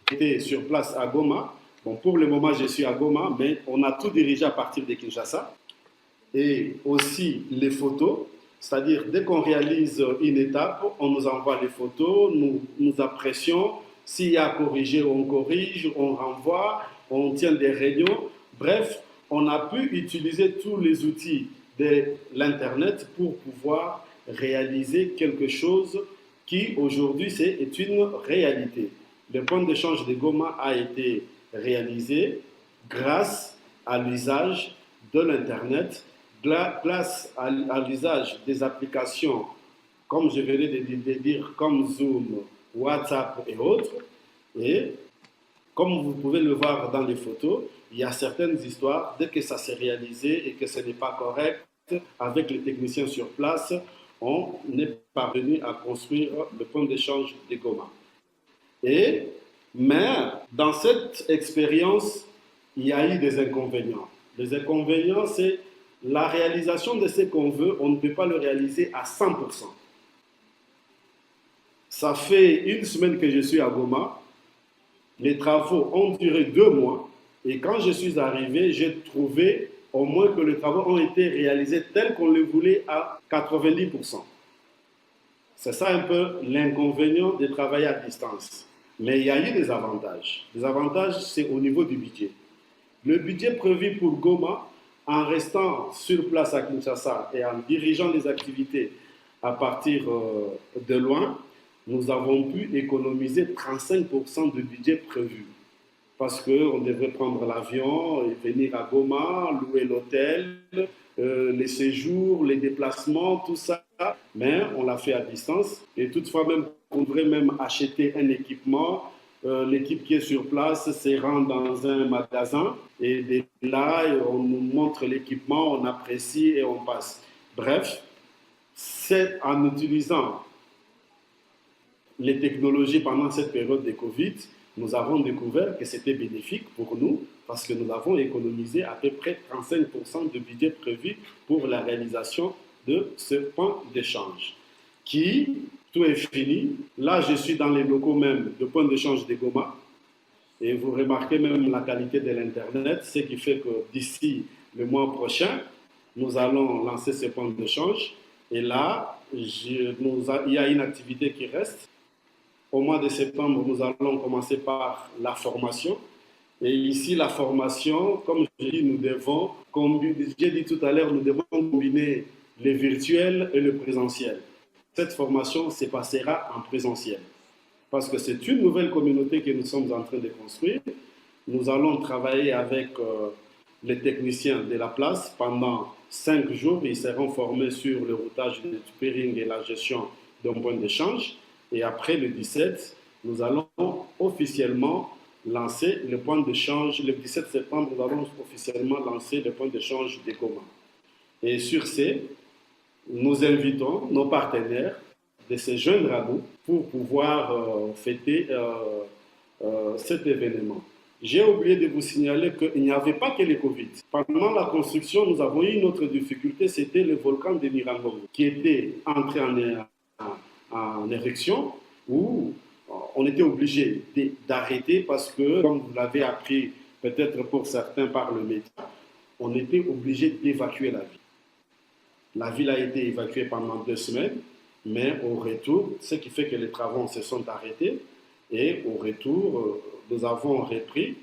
qui était sur place à Goma. Bon, pour le moment, je suis à Goma, mais on a tout dirigé à partir de Kinshasa. Et aussi les photos, c'est-à-dire dès qu'on réalise une étape, on nous envoie les photos, nous apprécions. S'il y a à corriger, on corrige, on renvoie, on tient des réunions. Bref, on a pu utiliser tous les outils de l'Internet pour pouvoir réaliser quelque chose qui aujourd'hui est une réalité. Le point d'échange de Goma a été réalisé grâce à l'usage de l'Internet, grâce à l'usage des applications, comme je venais de dire, comme Zoom, WhatsApp et autres. Et comme vous pouvez le voir dans les photos, il y a certaines histoires, dès que ça s'est réalisé et que ce n'est pas correct, avec les techniciens sur place, on est parvenu à construire le point d'échange de Goma. Mais dans cette expérience, il y a eu des inconvénients. Les inconvénients, c'est la réalisation de ce qu'on veut, on ne peut pas le réaliser à 100%. Ça fait une semaine que je suis à Goma. Les travaux ont duré 2 mois. Et quand je suis arrivé, j'ai trouvé au moins que les travaux ont été réalisés tels qu'on les voulait à 90%. C'est ça un peu l'inconvénient de travailler à distance. Mais il y a eu des avantages. Les avantages, c'est au niveau du budget. Le budget prévu pour Goma, en restant sur place à Kinshasa et en dirigeant les activités à partir de loin, nous avons pu économiser 35% du budget prévu. Parce qu'on devrait prendre l'avion et venir à Goma, louer l'hôtel, les séjours, les déplacements, tout ça. Mais on l'a fait à distance. Et toutefois, même, on devrait même acheter un équipement. L'équipe qui est sur place se rend dans un magasin et de là, on nous montre l'équipement, on apprécie et on passe. Bref, c'est en utilisant les technologies pendant cette période de Covid nous avons découvert que c'était bénéfique pour nous parce que nous avons économisé à peu près 35% du budget prévu pour la réalisation de ce point d'échange. Tout est fini. Là, je suis dans les locaux même de point d'échange de Goma. Et vous remarquez même la qualité de l'Internet, ce qui fait que d'ici le mois prochain, nous allons lancer ce point d'échange. Et là, il y a une activité qui reste. Au mois de septembre, nous allons commencer par la formation. Et ici, la formation, comme je dis, j'ai dit tout à l'heure, nous devons combiner le virtuel et le présentiel. Cette formation se passera en présentiel parce que c'est une nouvelle communauté que nous sommes en train de construire. Nous allons travailler avec les techniciens de la place pendant 5 jours. Ils seront formés sur le routage du pairing et la gestion d'un point d'échange. Et après le 17, nous allons officiellement lancer le point d'échange. Le 17 septembre, nous allons officiellement lancer le point d'échange des Goma. Et sur ce, nous invitons nos partenaires de se joindre à nous pour pouvoir fêter cet événement. J'ai oublié de vous signaler qu'il n'y avait pas que le Covid. Pendant la construction, nous avons eu une autre difficulté, c'était le volcan de Nyiragongo, qui était entré en éruption, où on était obligé d'arrêter parce que, comme vous l'avez appris peut-être pour certains par le média, on était obligé d'évacuer la ville. La ville a été évacuée pendant 2 semaines, mais au retour, ce qui fait que les travaux se sont arrêtés, et au retour, nous avons repris.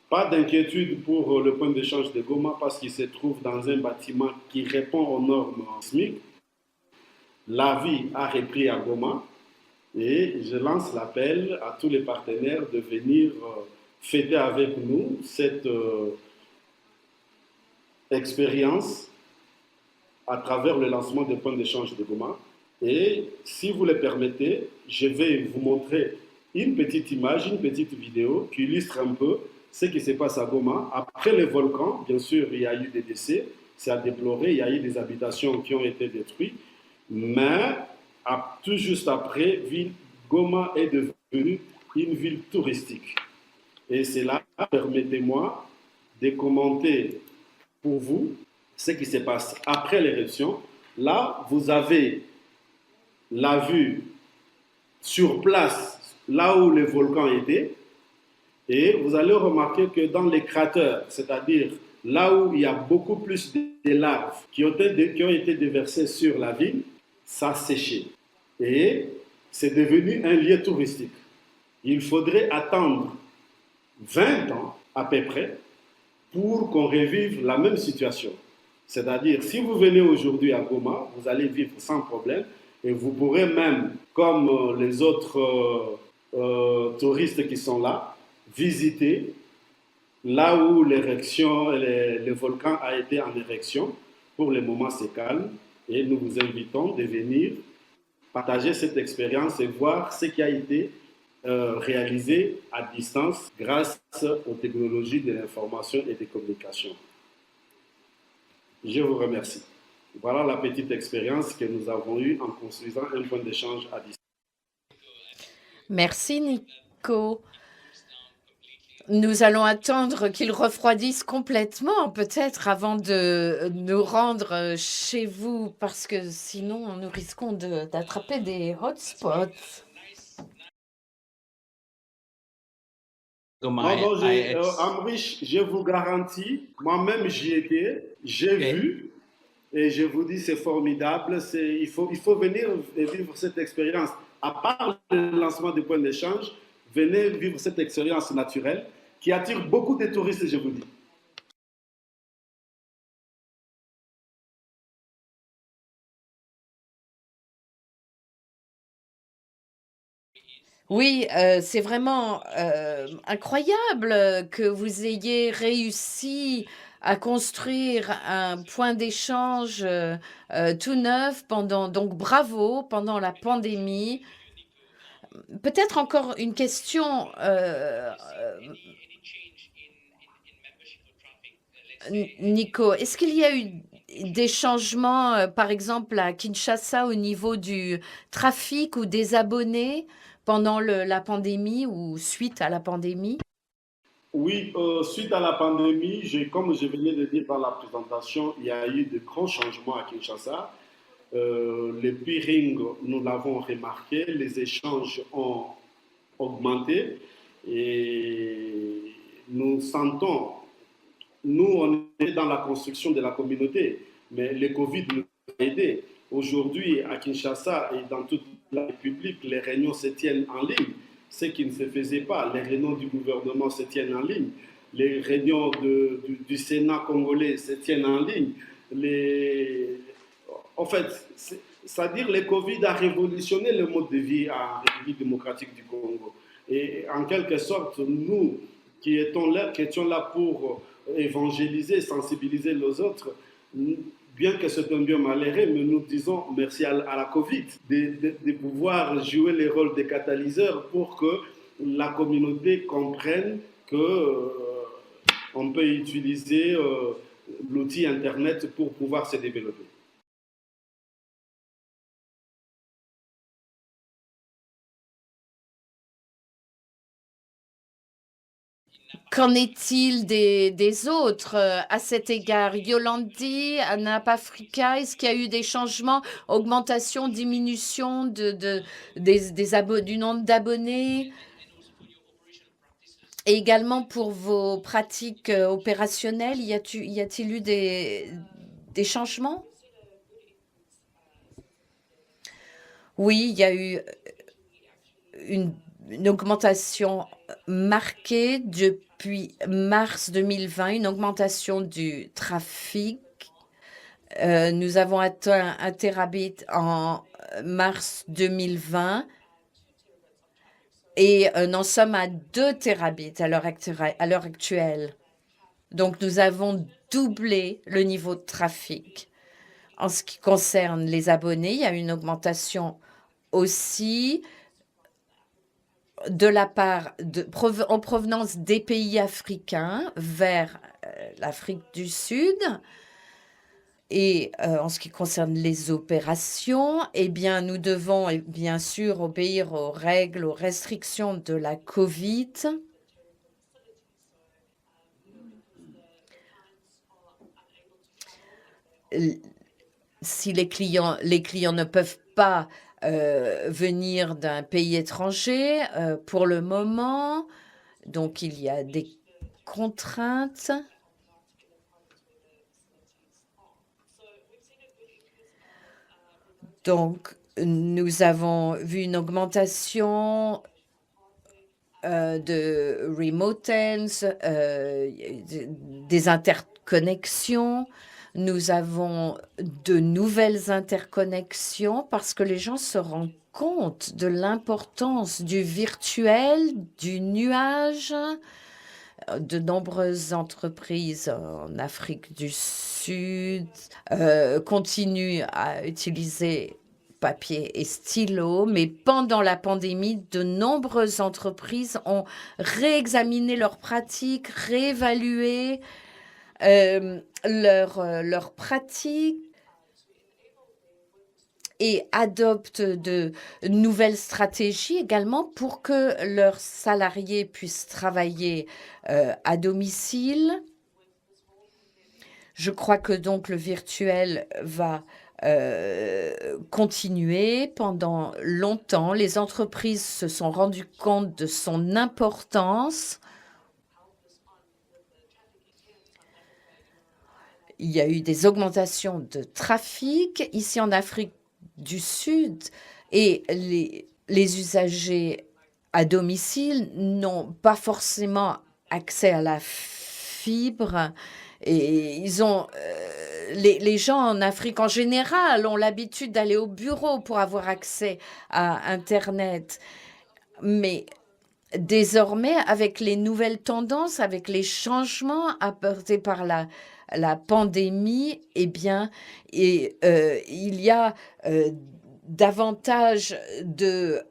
Pas d'inquiétude pour le point d'échange de Goma parce qu'il se trouve dans un bâtiment qui répond aux normes SMIC. La vie a repris à Goma et je lance l'appel à tous les partenaires de venir fêter avec nous cette expérience à travers le lancement des points d'échange de Goma. Et si vous le permettez, je vais vous montrer une petite image, une petite vidéo qui illustre un peu ce qui se passe à Goma. Après le volcan, bien sûr, il y a eu des décès, c'est à déplorer, il y a eu des habitations qui ont été détruites, mais tout juste après, Goma est devenue une ville touristique. Et c'est là, permettez-moi de commenter pour vous ce qui se passe après l'éruption. Là, vous avez la vue sur place, là où le volcan était, et vous allez remarquer que dans les cratères, c'est-à-dire là où il y a beaucoup plus de laves qui ont été déversées sur la ville, ça a séché. Et c'est devenu un lieu touristique. Il faudrait attendre 20 ans à peu près pour qu'on revive la même situation. C'est-à-dire, si vous venez aujourd'hui à Goma, vous allez vivre sans problème et vous pourrez même, comme les autres touristes qui sont là, visiter là où l'érection, le volcan a été en érection. Pour le moment, c'est calme et nous vous invitons de venir partager cette expérience et voir ce qui a été réalisé à distance grâce aux technologies de l'information et des communications. Je vous remercie. Voilà la petite expérience que nous avons eue en construisant un point d'échange à distance. Merci Nico. Nous allons attendre qu'il refroidisse complètement, peut-être, avant de nous rendre chez vous, parce que sinon, nous risquons d'attraper des hotspots. Amrish, je vous garantis, moi-même j'y étais, j'ai vu, et je vous dis c'est formidable, il faut venir et vivre cette expérience. À part le lancement du point d'échange, venez vivre cette expérience naturelle qui attire beaucoup de touristes, je vous dis. Oui, c'est vraiment incroyable que vous ayez réussi à construire un point d'échange tout neuf donc bravo, pendant la pandémie. Peut-être encore une question, Nico. Est-ce qu'il y a eu des changements, par exemple à Kinshasa, au niveau du trafic ou des abonnés pendant la pandémie ou suite à la pandémie? Oui, suite à la pandémie, comme je venais de dire dans la présentation, il y a eu de grands changements à Kinshasa. Les peerings, nous l'avons remarqué, les échanges ont augmenté et nous sentons, nous, on est dans la construction de la communauté, mais le Covid nous a aidés. Aujourd'hui, à Kinshasa et dans toute la République, les réunions se tiennent en ligne, ce qui ne se faisait pas. Les réunions du gouvernement se tiennent en ligne. Les réunions du Sénat congolais se tiennent en ligne. En fait, c'est-à-dire que le Covid a révolutionné le mode de vie en République démocratique du Congo. Et en quelque sorte, nous qui étions là pour évangéliser, sensibiliser les autres, bien que c'est un bien malheureux, mais nous disons merci à la Covid de pouvoir jouer le rôle de catalyseur pour que la communauté comprenne que on peut utiliser l'outil Internet pour pouvoir se développer. Qu'en est-il des autres à cet égard? Yolandi, Anap Africa, est-ce qu'il y a eu des changements, augmentation, diminution du nombre d'abonnés? Et également pour vos pratiques opérationnelles, y a-t-il eu des changements? Oui, il y a eu une augmentation marquée depuis mars 2020, une augmentation du trafic. Nous avons atteint 1 terabit en mars 2020 et nous en sommes à 2 terabits à l'heure actuelle. Donc, nous avons doublé le niveau de trafic. En ce qui concerne les abonnés, il y a une augmentation aussi de la part en provenance des pays africains vers l'Afrique du Sud. Et en ce qui concerne les opérations, eh bien, nous devons bien sûr obéir aux règles, aux restrictions de la Covid. Si les clients ne peuvent pas venir d'un pays étranger pour le moment, donc il y a des contraintes. Donc, nous avons vu une augmentation de remote ends, des interconnexions. Nous avons de nouvelles interconnexions parce que les gens se rendent compte de l'importance du virtuel, du nuage. De nombreuses entreprises en Afrique du Sud continuent à utiliser papier et stylo, mais pendant la pandémie, de nombreuses entreprises ont réexaminé leurs pratiques, réévalué leurs pratiques et adoptent de nouvelles stratégies également pour que leurs salariés puissent travailler à domicile. Je crois que donc le virtuel va continuer pendant longtemps. Les entreprises se sont rendues compte de son importance. Il y a eu des augmentations de trafic ici en Afrique du Sud et les usagers à domicile n'ont pas forcément accès à la fibre et ils ont les gens en Afrique en général ont l'habitude d'aller au bureau pour avoir accès à Internet. Mais désormais, avec les nouvelles tendances, avec les changements apportés par la pandémie, eh bien, il y a davantage de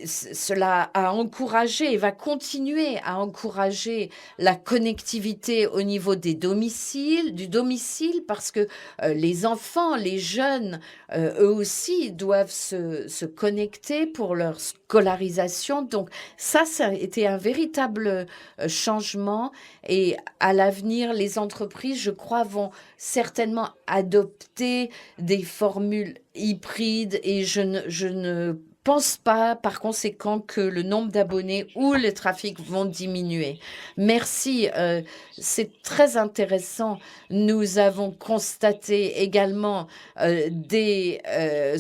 cela a encouragé et va continuer à encourager la connectivité au niveau du domicile, parce que les enfants, les jeunes, eux aussi doivent se connecter pour leur scolarisation. Donc ça a été un véritable changement, et à l'avenir, les entreprises, je crois, vont certainement adopter des formules hybrides, et je ne pense pas, par conséquent, que le nombre d'abonnés ou le trafic vont diminuer. Merci, c'est très intéressant. Nous avons constaté également des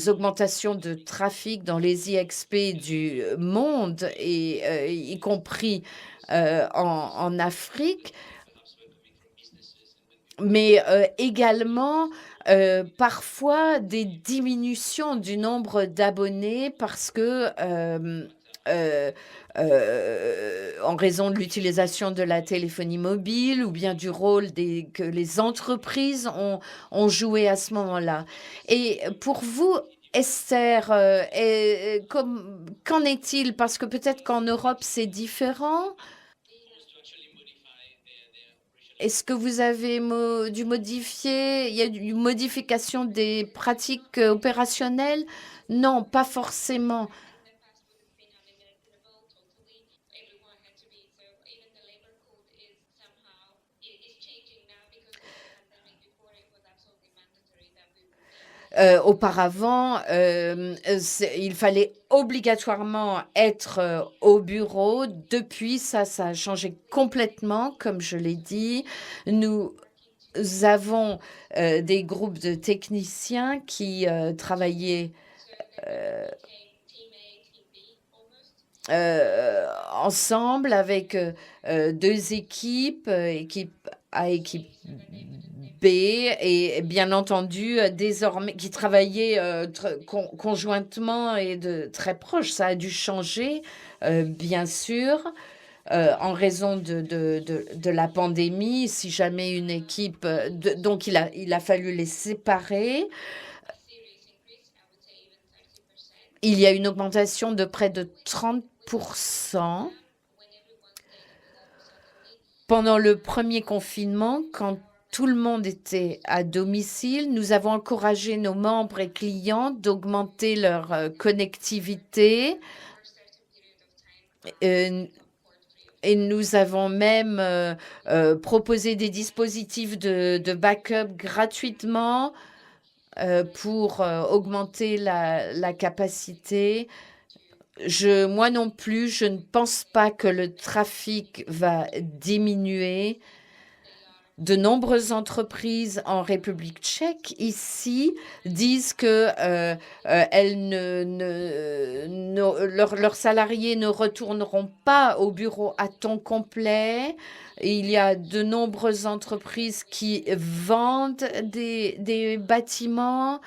augmentations de trafic dans les IXP du monde, et y compris en Afrique, mais également parfois des diminutions du nombre d'abonnés, parce que en raison de l'utilisation de la téléphonie mobile, ou bien du rôle que les entreprises ont joué à ce moment-là. Et pour vous, Esther, qu'en est-il? Parce que peut-être qu'en Europe, c'est différent. Est-ce que vous avez dû modifier, il y a une modification des pratiques opérationnelles? Non, pas forcément. Auparavant, il fallait obligatoirement être au bureau. Depuis, ça a changé complètement, comme je l'ai dit. Nous avons des groupes de techniciens qui travaillaient ensemble avec deux équipes, équipe A, équipe B, et bien entendu, désormais, qui travaillaient conjointement et de très proche. Ça a dû changer, bien sûr, en raison de la pandémie. Si jamais une équipe, donc il a fallu les séparer. Il y a une augmentation de près de 30% pendant le premier confinement, quand tout le monde était à domicile. Nous avons encouragé nos membres et clients d'augmenter leur connectivité. Et nous avons même proposé des dispositifs de backup gratuitement pour augmenter la capacité. Moi non plus, je ne pense pas que le trafic va diminuer. De nombreuses entreprises en République tchèque ici disent que leurs salariés ne retourneront pas au bureau à temps complet. Et il y a de nombreuses entreprises qui vendent des bâtiments.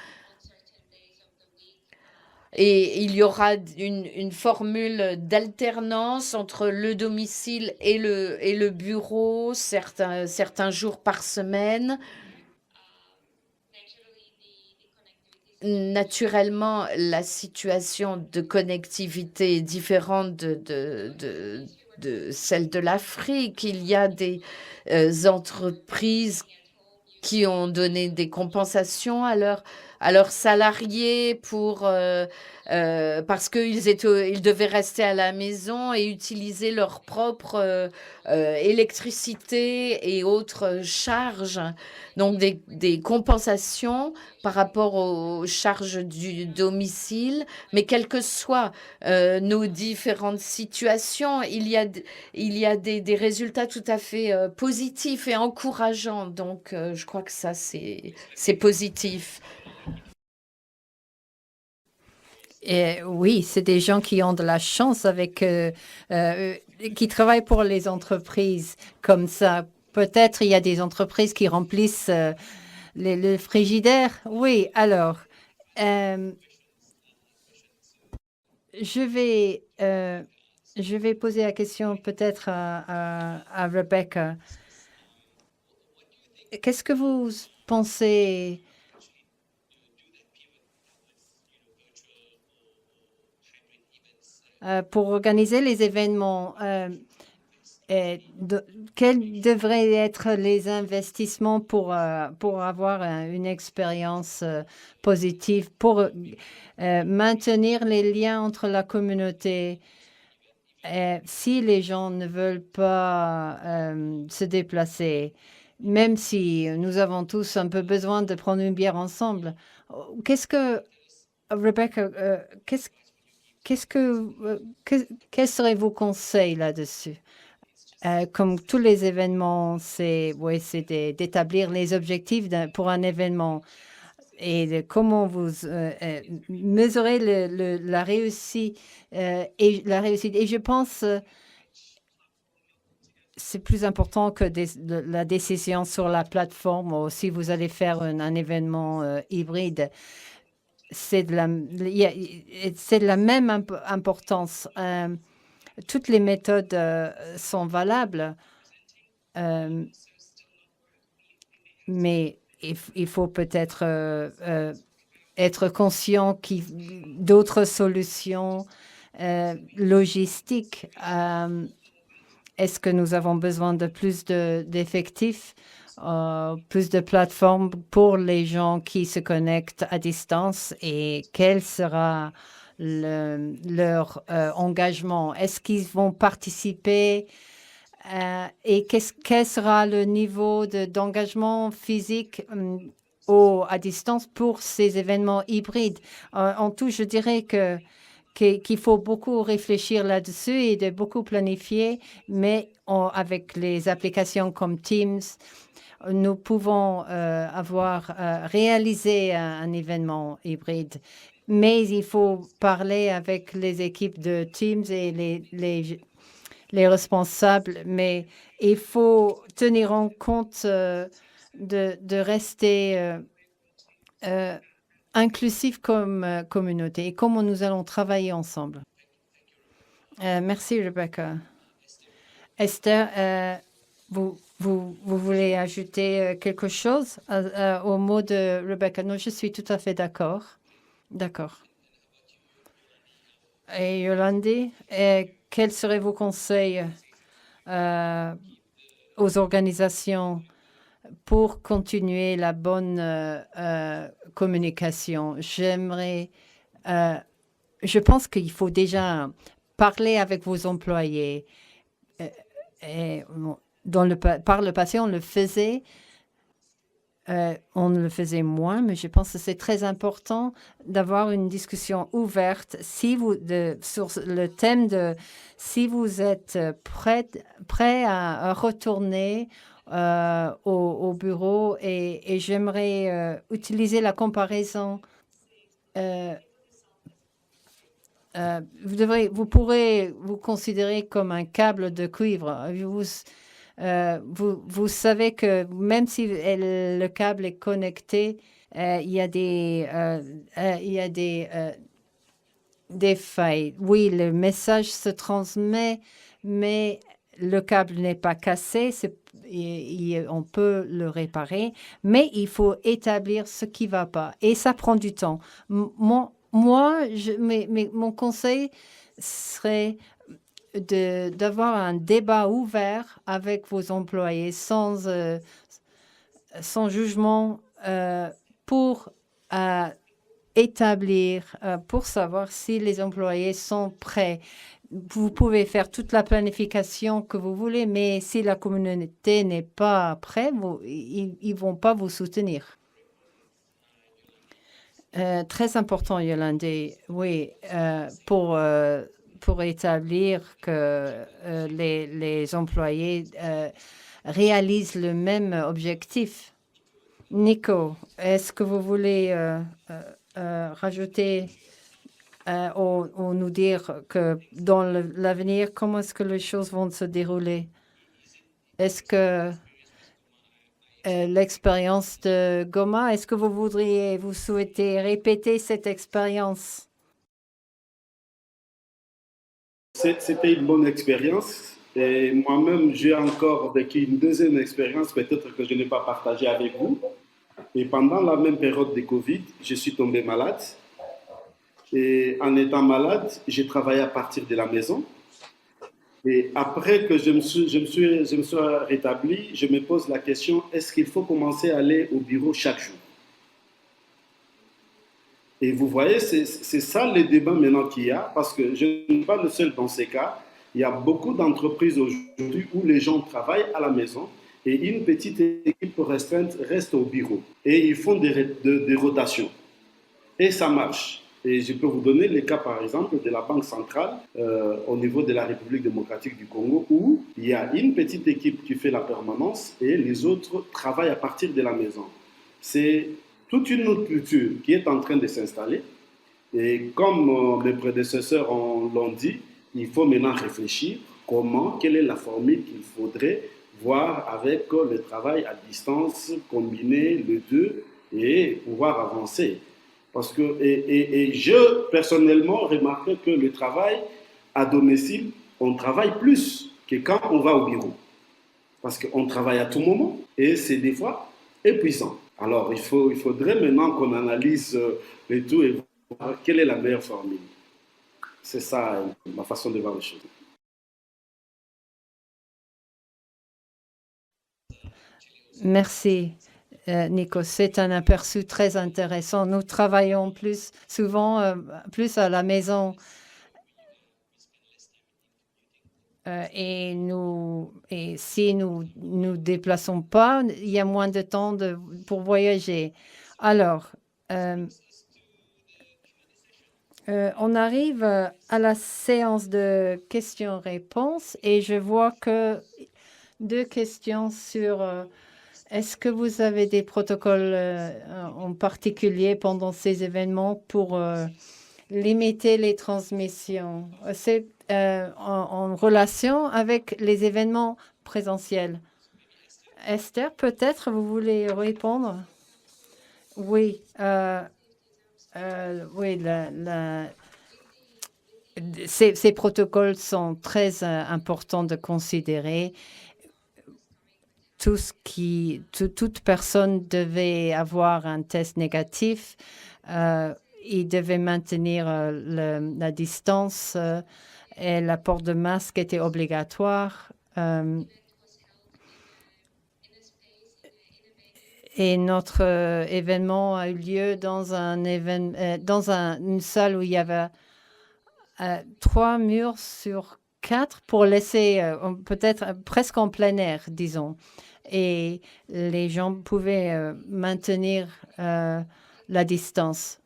Et il y aura une formule d'alternance entre le domicile et le bureau, certains jours par semaine. Naturellement, la situation de connectivité est différente de celle de l'Afrique. Il y a des entreprises qui ont donné des compensations à leurs salariés parce qu'ils devaient rester à la maison et utiliser leur propre électricité et autres charges. Donc des compensations par rapport aux charges du domicile. Mais quelles que soient nos différentes situations, il y a des résultats tout à fait positifs et encourageants. Donc, je crois que ça, c'est positif. Et oui, c'est des gens qui ont de la chance qui travaillent pour les entreprises comme ça. Peut-être il y a des entreprises qui remplissent le frigidaire. Oui, alors, je vais poser la question peut-être à Rebecca. Qu'est-ce que vous pensez? pour organiser les événements, quels devraient être les investissements pour avoir une expérience positive, pour maintenir les liens entre la communauté? Si les gens ne veulent pas se déplacer, même si nous avons tous un peu besoin de prendre une bière ensemble, Rebecca, quels seraient vos conseils là-dessus? Comme tous les événements, c'est d'établir les objectifs pour un événement et comment vous mesurez la réussite et la réussite. Et je pense c'est plus important que la décision sur la plateforme ou si vous allez faire un événement hybride. C'est de la même importance. Toutes les méthodes sont valables, mais il faut peut-être être conscient d'autres solutions logistiques. Est-ce que nous avons besoin de plus d'effectifs, plus de plateformes pour les gens qui se connectent à distance et quel sera leur engagement? Est-ce qu'ils vont participer et quel sera le niveau d'engagement physique à distance pour ces événements hybrides? En tout, je dirais qu'il faut beaucoup réfléchir là-dessus et de beaucoup planifier, mais avec les applications comme Teams, nous pouvons avoir réalisé un événement hybride. Mais il faut parler avec les équipes de Teams et les responsables, mais il faut tenir en compte de rester inclusif comme communauté et comment nous allons travailler ensemble. Merci, Rebecca. Esther, vous voulez ajouter quelque chose au mot de Rebecca? Non, je suis tout à fait d'accord. D'accord. Et Yolande, quels seraient vos conseils aux organisations pour continuer la bonne communication? Je pense qu'il faut déjà parler avec vos employés. Par le passé, on le faisait. On le faisait moins, mais je pense que c'est très important d'avoir une discussion ouverte sur le thème de si vous êtes prêt à retourner au bureau et j'aimerais utiliser la comparaison. Vous pourrez vous considérer comme un câble de cuivre. Vous savez que même si le câble est connecté, il y a des failles. Oui, le message se transmet, mais le câble n'est pas cassé. On peut le réparer, mais il faut établir ce qui ne va pas. Et ça prend du temps. Mon conseil serait d'avoir un débat ouvert avec vos employés sans jugement pour établir, pour savoir si les employés sont prêts. Vous pouvez faire toute la planification que vous voulez, mais si la communauté n'est pas prête, ils ne vont pas vous soutenir. Très important, Yolande. Oui, pour établir que les employés réalisent le même objectif. Nico, est-ce que vous voulez rajouter ou nous dire que dans l'avenir, comment est-ce que les choses vont se dérouler? Est-ce que l'expérience de Goma, est-ce que vous souhaitez répéter cette expérience? C'était une bonne expérience et moi-même, j'ai encore vécu une deuxième expérience, peut-être que je n'ai pas partagée avec vous. Et pendant la même période de Covid, je suis tombé malade. Et en étant malade, j'ai travaillé à partir de la maison. Et après que je me suis rétabli, je me pose la question, est-ce qu'il faut commencer à aller au bureau chaque jour? Et vous voyez, c'est ça le débat maintenant qu'il y a, parce que je ne suis pas le seul dans ces cas. Il y a beaucoup d'entreprises aujourd'hui où les gens travaillent à la maison et une petite équipe restreinte reste au bureau. Et ils font des rotations. Et ça marche. Et je peux vous donner le cas, par exemple, de la Banque centrale au niveau de la République démocratique du Congo, où il y a une petite équipe qui fait la permanence et les autres travaillent à partir de la maison. C'est toute une autre culture qui est en train de s'installer. Et comme mes prédécesseurs l'ont dit, il faut maintenant réfléchir quelle est la formule qu'il faudrait voir avec le travail à distance, combiner les deux et pouvoir avancer. Parce que, et je, personnellement, remarque que le travail à domicile, on travaille plus que quand on va au bureau. Parce qu'on travaille à tout moment et c'est des fois épuisant. Alors, il faudrait maintenant qu'on analyse le tout et voir quelle est la meilleure formule. C'est ça ma façon de voir les choses. Merci, Nico. C'est un aperçu très intéressant. Nous travaillons souvent plus à la maison. Et si nous nous déplaçons pas, il y a moins de temps pour voyager. Alors, on arrive à la séance de questions-réponses et je vois que 2 questions sur est-ce que vous avez des protocoles en particulier pendant ces événements pour limiter les transmissions? C'est en relation avec les événements présentiels. Esther, peut-être vous voulez répondre? Oui, oui, ces protocoles sont très importants de considérer. Toute personne devait avoir un test négatif. Il devait maintenir la distance et la port de masque était obligatoire. Et notre événement a eu lieu dans une salle où il y avait 3 murs sur 4 pour laisser peut-être presque en plein air, disons. Et les gens pouvaient maintenir la distance.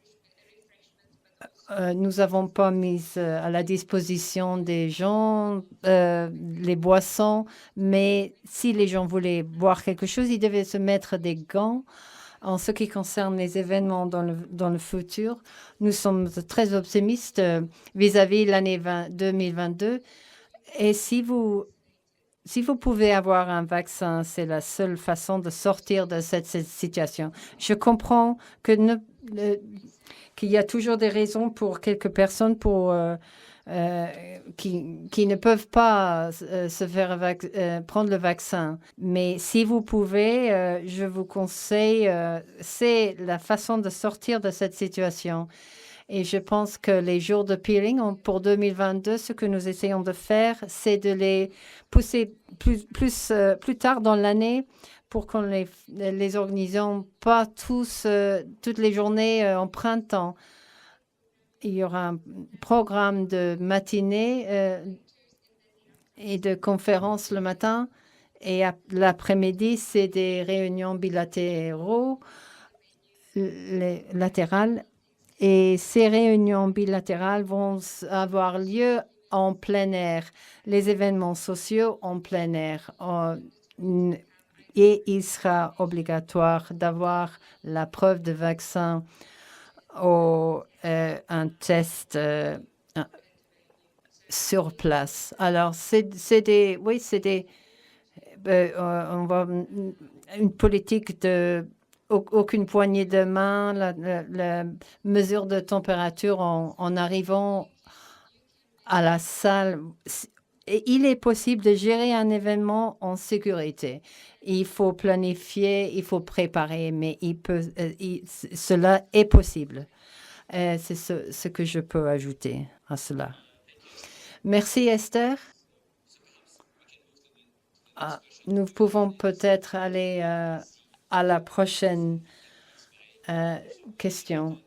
Nous n'avons pas mis à la disposition des gens les boissons, mais si les gens voulaient boire quelque chose, ils devaient se mettre des gants. En ce qui concerne les événements dans le futur, nous sommes très optimistes vis-à-vis l'année 2022. Et si vous pouvez avoir un vaccin, c'est la seule façon de sortir de cette situation. Je comprends qu'il y a toujours des raisons pour quelques personnes qui ne peuvent pas se faire prendre le vaccin. Mais si vous pouvez, je vous conseille, c'est la façon de sortir de cette situation. Et je pense que les jours de peeling pour 2022, ce que nous essayons de faire, c'est de les pousser plus tard dans l'année pour qu'on les organisons pas toutes les journées en printemps. Il y aura un programme de matinée et de conférences le matin. Et l'après-midi, c'est des réunions latérales. Et ces réunions bilatérales vont avoir lieu en plein air. Les événements sociaux en plein air. Et il sera obligatoire d'avoir la preuve de vaccin ou un test sur place. Alors, on va une politique de aucune poignée de main, la mesure de température en arrivant à la salle. Et il est possible de gérer un événement en sécurité. Il faut planifier, il faut préparer, mais cela est possible. C'est ce que je peux ajouter à cela. Merci Esther. Nous pouvons peut-être aller à la prochaine question.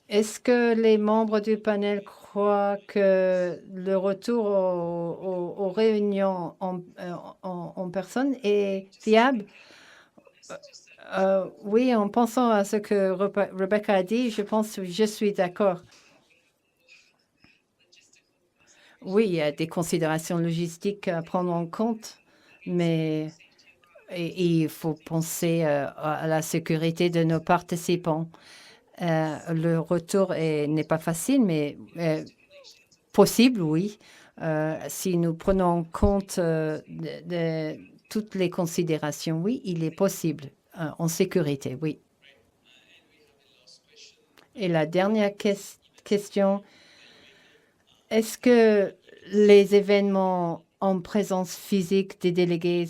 Est-ce que les membres du panel croient que le retour aux réunions en personne est fiable? Oui, en pensant à ce que Rebecca a dit, je suis d'accord. Oui, il y a des considérations logistiques à prendre en compte, mais il faut penser à la sécurité de nos participants. Le retour n'est pas facile, mais possible, oui. Si nous prenons en compte de toutes les considérations, oui, il est possible en sécurité, oui. Et la dernière question, est-ce que les événements en présence physique des délégués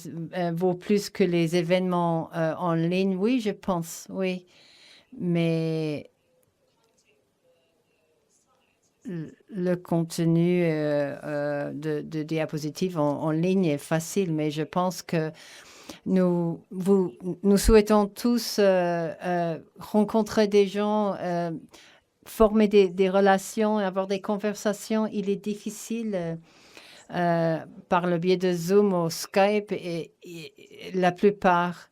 vaut plus que les événements en ligne? Oui, je pense, oui. Mais le contenu de diapositives en ligne est facile, mais je pense que nous souhaitons tous rencontrer des gens, former des relations, avoir des conversations. Il est difficile par le biais de Zoom ou Skype et la plupart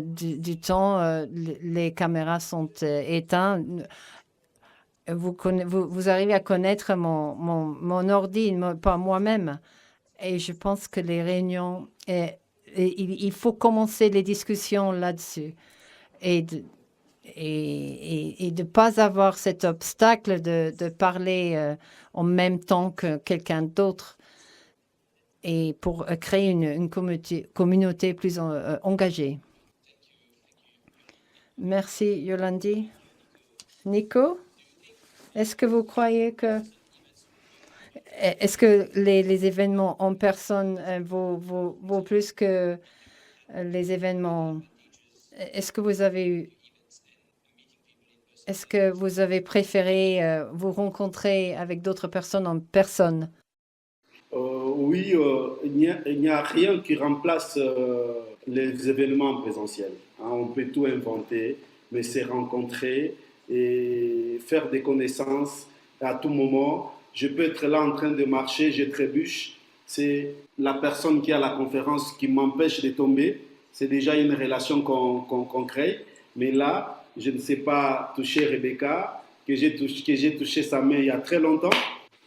du temps, les caméras sont éteintes. Vous arrivez à connaître mon ordi, pas moi-même. Et je pense que les réunions, il faut commencer les discussions là-dessus. Et de ne pas avoir cet obstacle de parler en même temps que quelqu'un d'autre. Et pour créer une communauté plus engagée. Merci, Yolandi. Nico, est-ce que vous croyez que... Est-ce que les événements en personne vaut plus que les événements... Est-ce que vous avez préféré vous rencontrer avec d'autres personnes en personne? Oui, il n'y a rien qui remplace les événements en présentiel. Hein. On peut tout inventer, mais c'est rencontrer et faire des connaissances à tout moment. Je peux être là en train de marcher, je trébuche. C'est la personne qui a la conférence qui m'empêche de tomber. C'est déjà une relation qu'on crée. Mais là, je ne sais pas toucher Rebecca, que j'ai touché sa main il y a très longtemps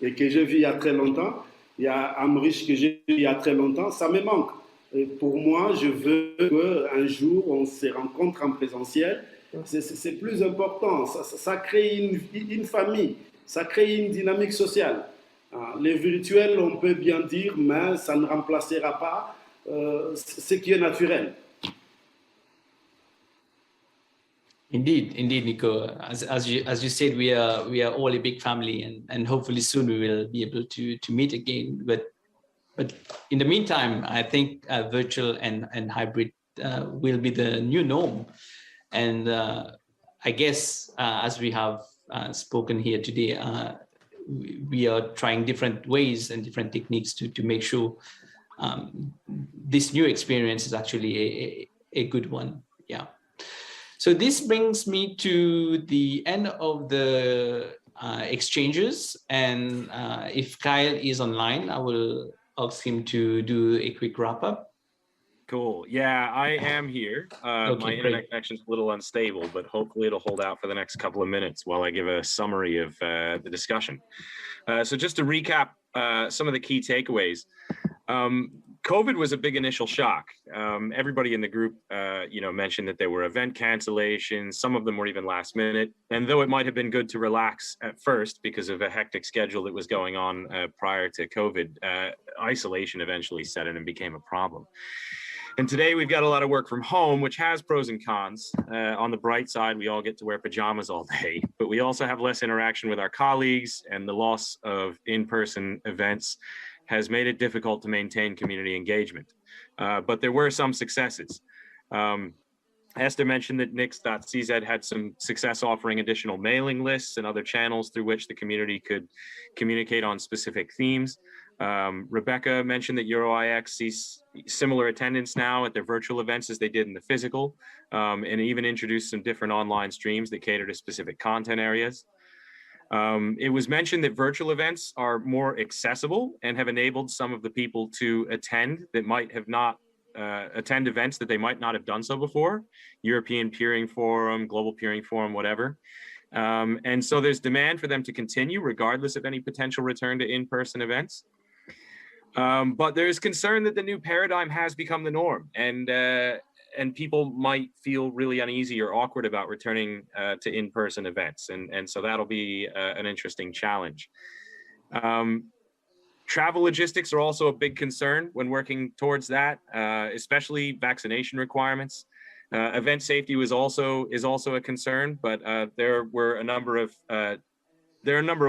et que je vis il y a très longtemps. Il y a Amrish que j'ai vu il y a très longtemps, ça me manque. Et pour moi, je veux qu'un jour, on se rencontre en présentiel. C'est plus important. Ça crée une famille, ça crée une dynamique sociale. Les virtuels, on peut bien dire, mais ça ne remplacera pas ce qui est naturel. Indeed, Nico. As you said, we are all a big family, and hopefully soon we will be able to meet again. But in the meantime, I think virtual and hybrid will be the new norm. And I guess as we have spoken here today, we are trying different ways and different techniques to make sure this new experience is actually a good one. Yeah. So this brings me to the end of the exchanges. And if Kyle is online, I will ask him to do a quick wrap up. Cool. Yeah, I am here. Okay, my internet connection's a little unstable, but hopefully it'll hold out for the next couple of minutes while I give a summary of the discussion. So just to recap some of the key takeaways. COVID was a big initial shock. Everybody in the group, mentioned that there were event cancellations. Some of them were even last minute. And though it might have been good to relax at first because of a hectic schedule that was going on prior to COVID, isolation eventually set in and became a problem. And today we've got a lot of work from home, which has pros and cons. On the bright side, we all get to wear pajamas all day, but we also have less interaction with our colleagues, and the loss of in-person events has made it difficult to maintain community engagement. But there were some successes. Esther mentioned that Nix.cz had some success offering additional mailing lists and other channels through which the community could communicate on specific themes. Rebecca mentioned that EuroIX sees similar attendance now at their virtual events as they did in the physical, and even introduced some different online streams that cater to specific content areas. It was mentioned that virtual events are more accessible and have enabled some of the people to attend that might have not attend events that they might not have done so before, European Peering Forum, Global Peering Forum, whatever. And so there's demand for them to continue regardless of any potential return to in-person events. But there's concern that the new paradigm has become the norm, and people might feel really uneasy or awkward about returning to in-person events. And so that'll be an interesting challenge. Travel logistics are also a big concern when working towards that, especially vaccination requirements. Event safety is also a concern, but there are a number of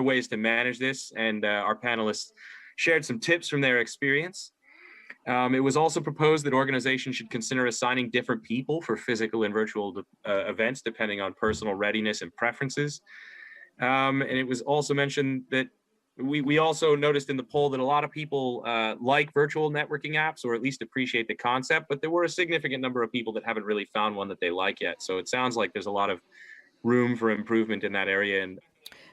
ways to manage this, and our panelists shared some tips from their experience. It was also proposed that organizations should consider assigning different people for physical and virtual events, depending on personal readiness and preferences. And it was also mentioned that we also noticed in the poll that a lot of people like virtual networking apps, or at least appreciate the concept, but there were a significant number of people that haven't really found one that they like yet. So it sounds like there's a lot of room for improvement in that area. And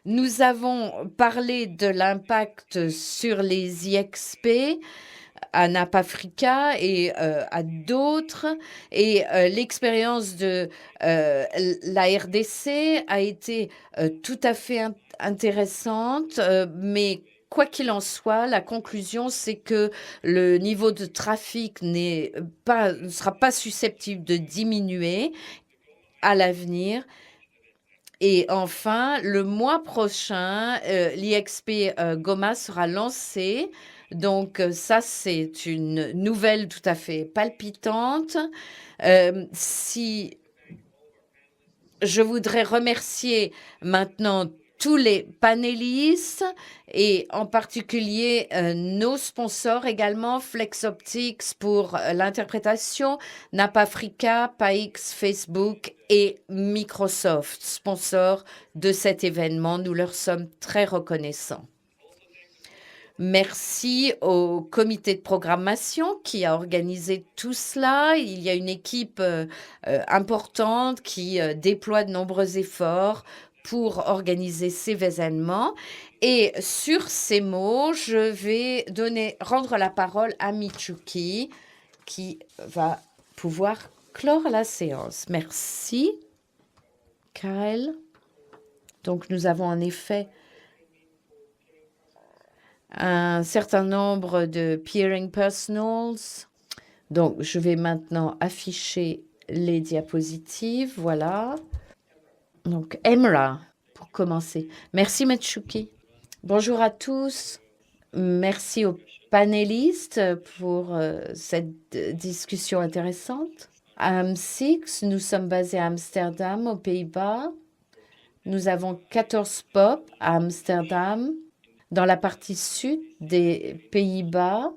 nous avons parlé de l'impact sur les IXP à NAPAfrica et à d'autres. Et l'expérience de la RDC a été tout à fait intéressante, mais quoi qu'il en soit, la conclusion, c'est que le niveau de trafic ne sera pas susceptible de diminuer à l'avenir. Et enfin, le mois prochain, l'IXP Goma sera lancé. Donc ça, c'est une nouvelle tout à fait palpitante. Je voudrais remercier maintenant tous les panélistes et en particulier nos sponsors également, FlexOptics pour l'interprétation, NAPAfrica, PAIX, Facebook et Microsoft, sponsors de cet événement. Nous leur sommes très reconnaissants. Merci au comité de programmation qui a organisé tout cela. Il y a une équipe importante qui déploie de nombreux efforts pour organiser ces événements. Et sur ces mots, je vais rendre la parole à Michuki qui va pouvoir clore la séance. Merci, Kyle. Donc, nous avons en effet un certain nombre de peering personals. Donc, je vais maintenant afficher les diapositives. Voilà. Donc, Emra, pour commencer. Merci, Metchuki. Bonjour à tous. Merci aux panélistes pour cette discussion intéressante. À AM6, nous sommes basés à Amsterdam, aux Pays-Bas. Nous avons 14 POP à Amsterdam. Dans la partie sud des Pays-Bas,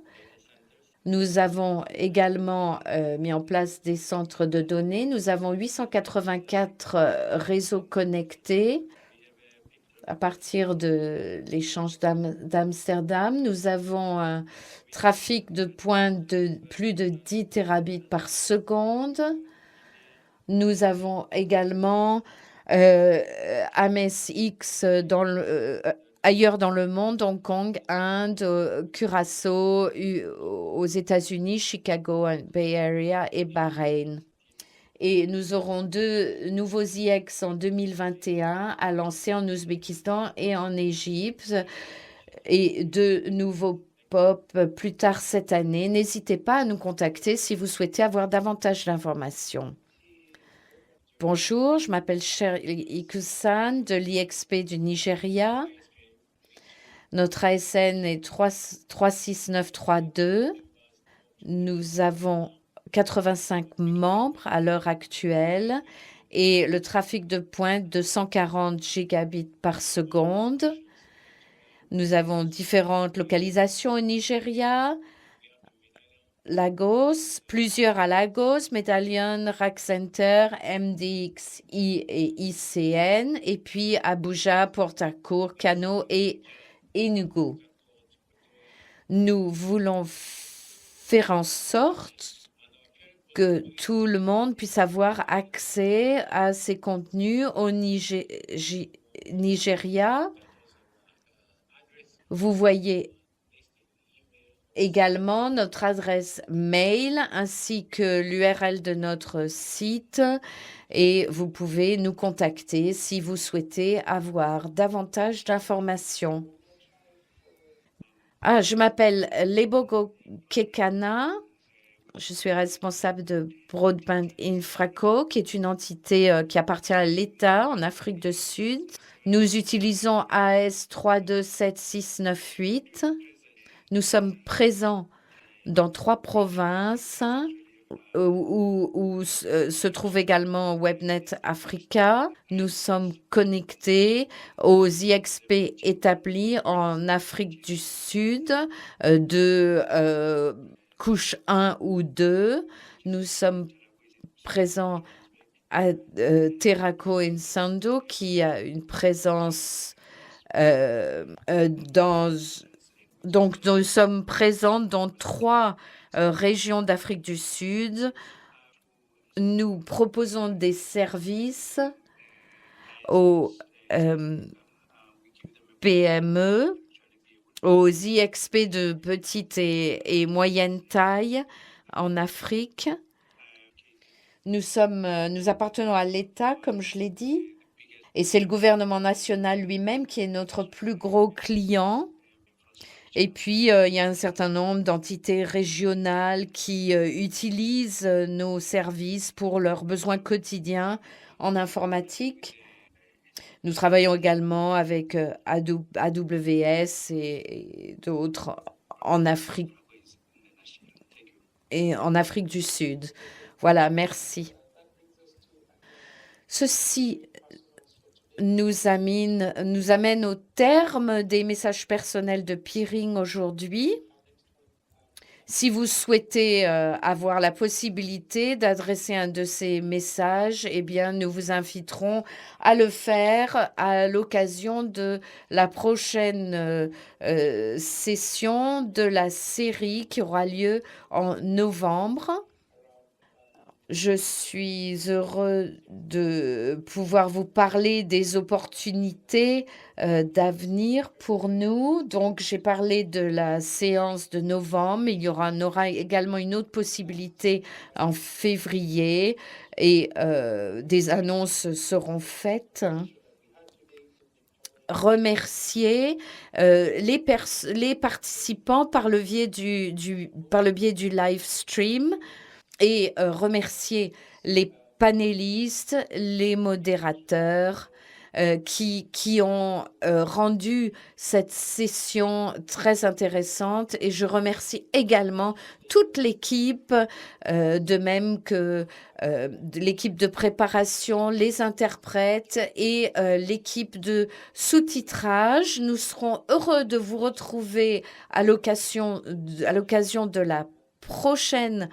nous avons également mis en place des centres de données. Nous avons 884 réseaux connectés à partir de l'échange d'Amsterdam. Nous avons un trafic de points de plus de 10 terabits par seconde. Nous avons également AMSX ailleurs dans le monde, Hong Kong, Inde, Curaçao, aux États-Unis, Chicago, Bay Area et Bahreïn. Et nous aurons 2 nouveaux IX en 2021 à lancer en Ouzbékistan et en Égypte, et 2 nouveaux POP plus tard cette année. N'hésitez pas à nous contacter si vous souhaitez avoir davantage d'informations. Bonjour, je m'appelle Shirley Ikusan de l'IXP du Nigeria. Notre ASN est 36932. Nous avons 85 membres à l'heure actuelle et le trafic de pointe de 140 gigabits par seconde. Nous avons différentes localisations au Nigeria. Lagos, plusieurs à Lagos, Medallion, Rack Center, MDXI et ICN, et puis Abuja, Port Harcourt, Kano et Enugu. Nous voulons faire en sorte que tout le monde puisse avoir accès à ces contenus au Nigeria. Vous voyez également notre adresse mail ainsi que l'URL de notre site et vous pouvez nous contacter si vous souhaitez avoir davantage d'informations. Je m'appelle Lebogo Kekana. Je suis responsable de Broadband Infraco, qui est une entité qui appartient à l'État en Afrique du Sud. Nous utilisons AS 327698. Nous sommes présents dans 3 provinces où se trouve également WebNet Africa. Nous sommes connectés aux IXP établis en Afrique du Sud de couche 1 ou 2. Nous sommes présents à Terraco Nsando qui a une présence donc, nous sommes présents dans 3 régions d'Afrique du Sud. Nous proposons des services aux PME, aux IXP de petite et moyenne taille en Afrique. Nous appartenons à l'État, comme je l'ai dit, et c'est le gouvernement national lui-même qui est notre plus gros client. Et puis, il y a un certain nombre d'entités régionales qui utilisent nos services pour leurs besoins quotidiens en informatique. Nous travaillons également avec AWS et d'autres en Afrique et en Afrique du Sud. Voilà, merci. Ceci nous amène au terme des messages personnels de Peering aujourd'hui. Si vous souhaitez avoir la possibilité d'adresser un de ces messages, eh bien, nous vous inviterons à le faire à l'occasion de la prochaine session de la série qui aura lieu en novembre. Je suis heureux de pouvoir vous parler des opportunités d'avenir pour nous. Donc, j'ai parlé de la séance de novembre. Il y aura également une autre possibilité en février et des annonces seront faites. Remercier les participants par le biais du live stream. Et remercier les panélistes, les modérateurs qui ont rendu cette session très intéressante. Et je remercie également toute l'équipe, de même que l'équipe de préparation, les interprètes et l'équipe de sous-titrage. Nous serons heureux de vous retrouver à l'occasion de la prochaine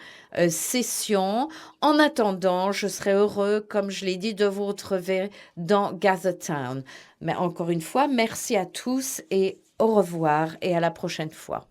session. En attendant, je serai heureux, comme je l'ai dit, de vous retrouver dans Gathertown. Mais encore une fois, merci à tous et au revoir et à la prochaine fois.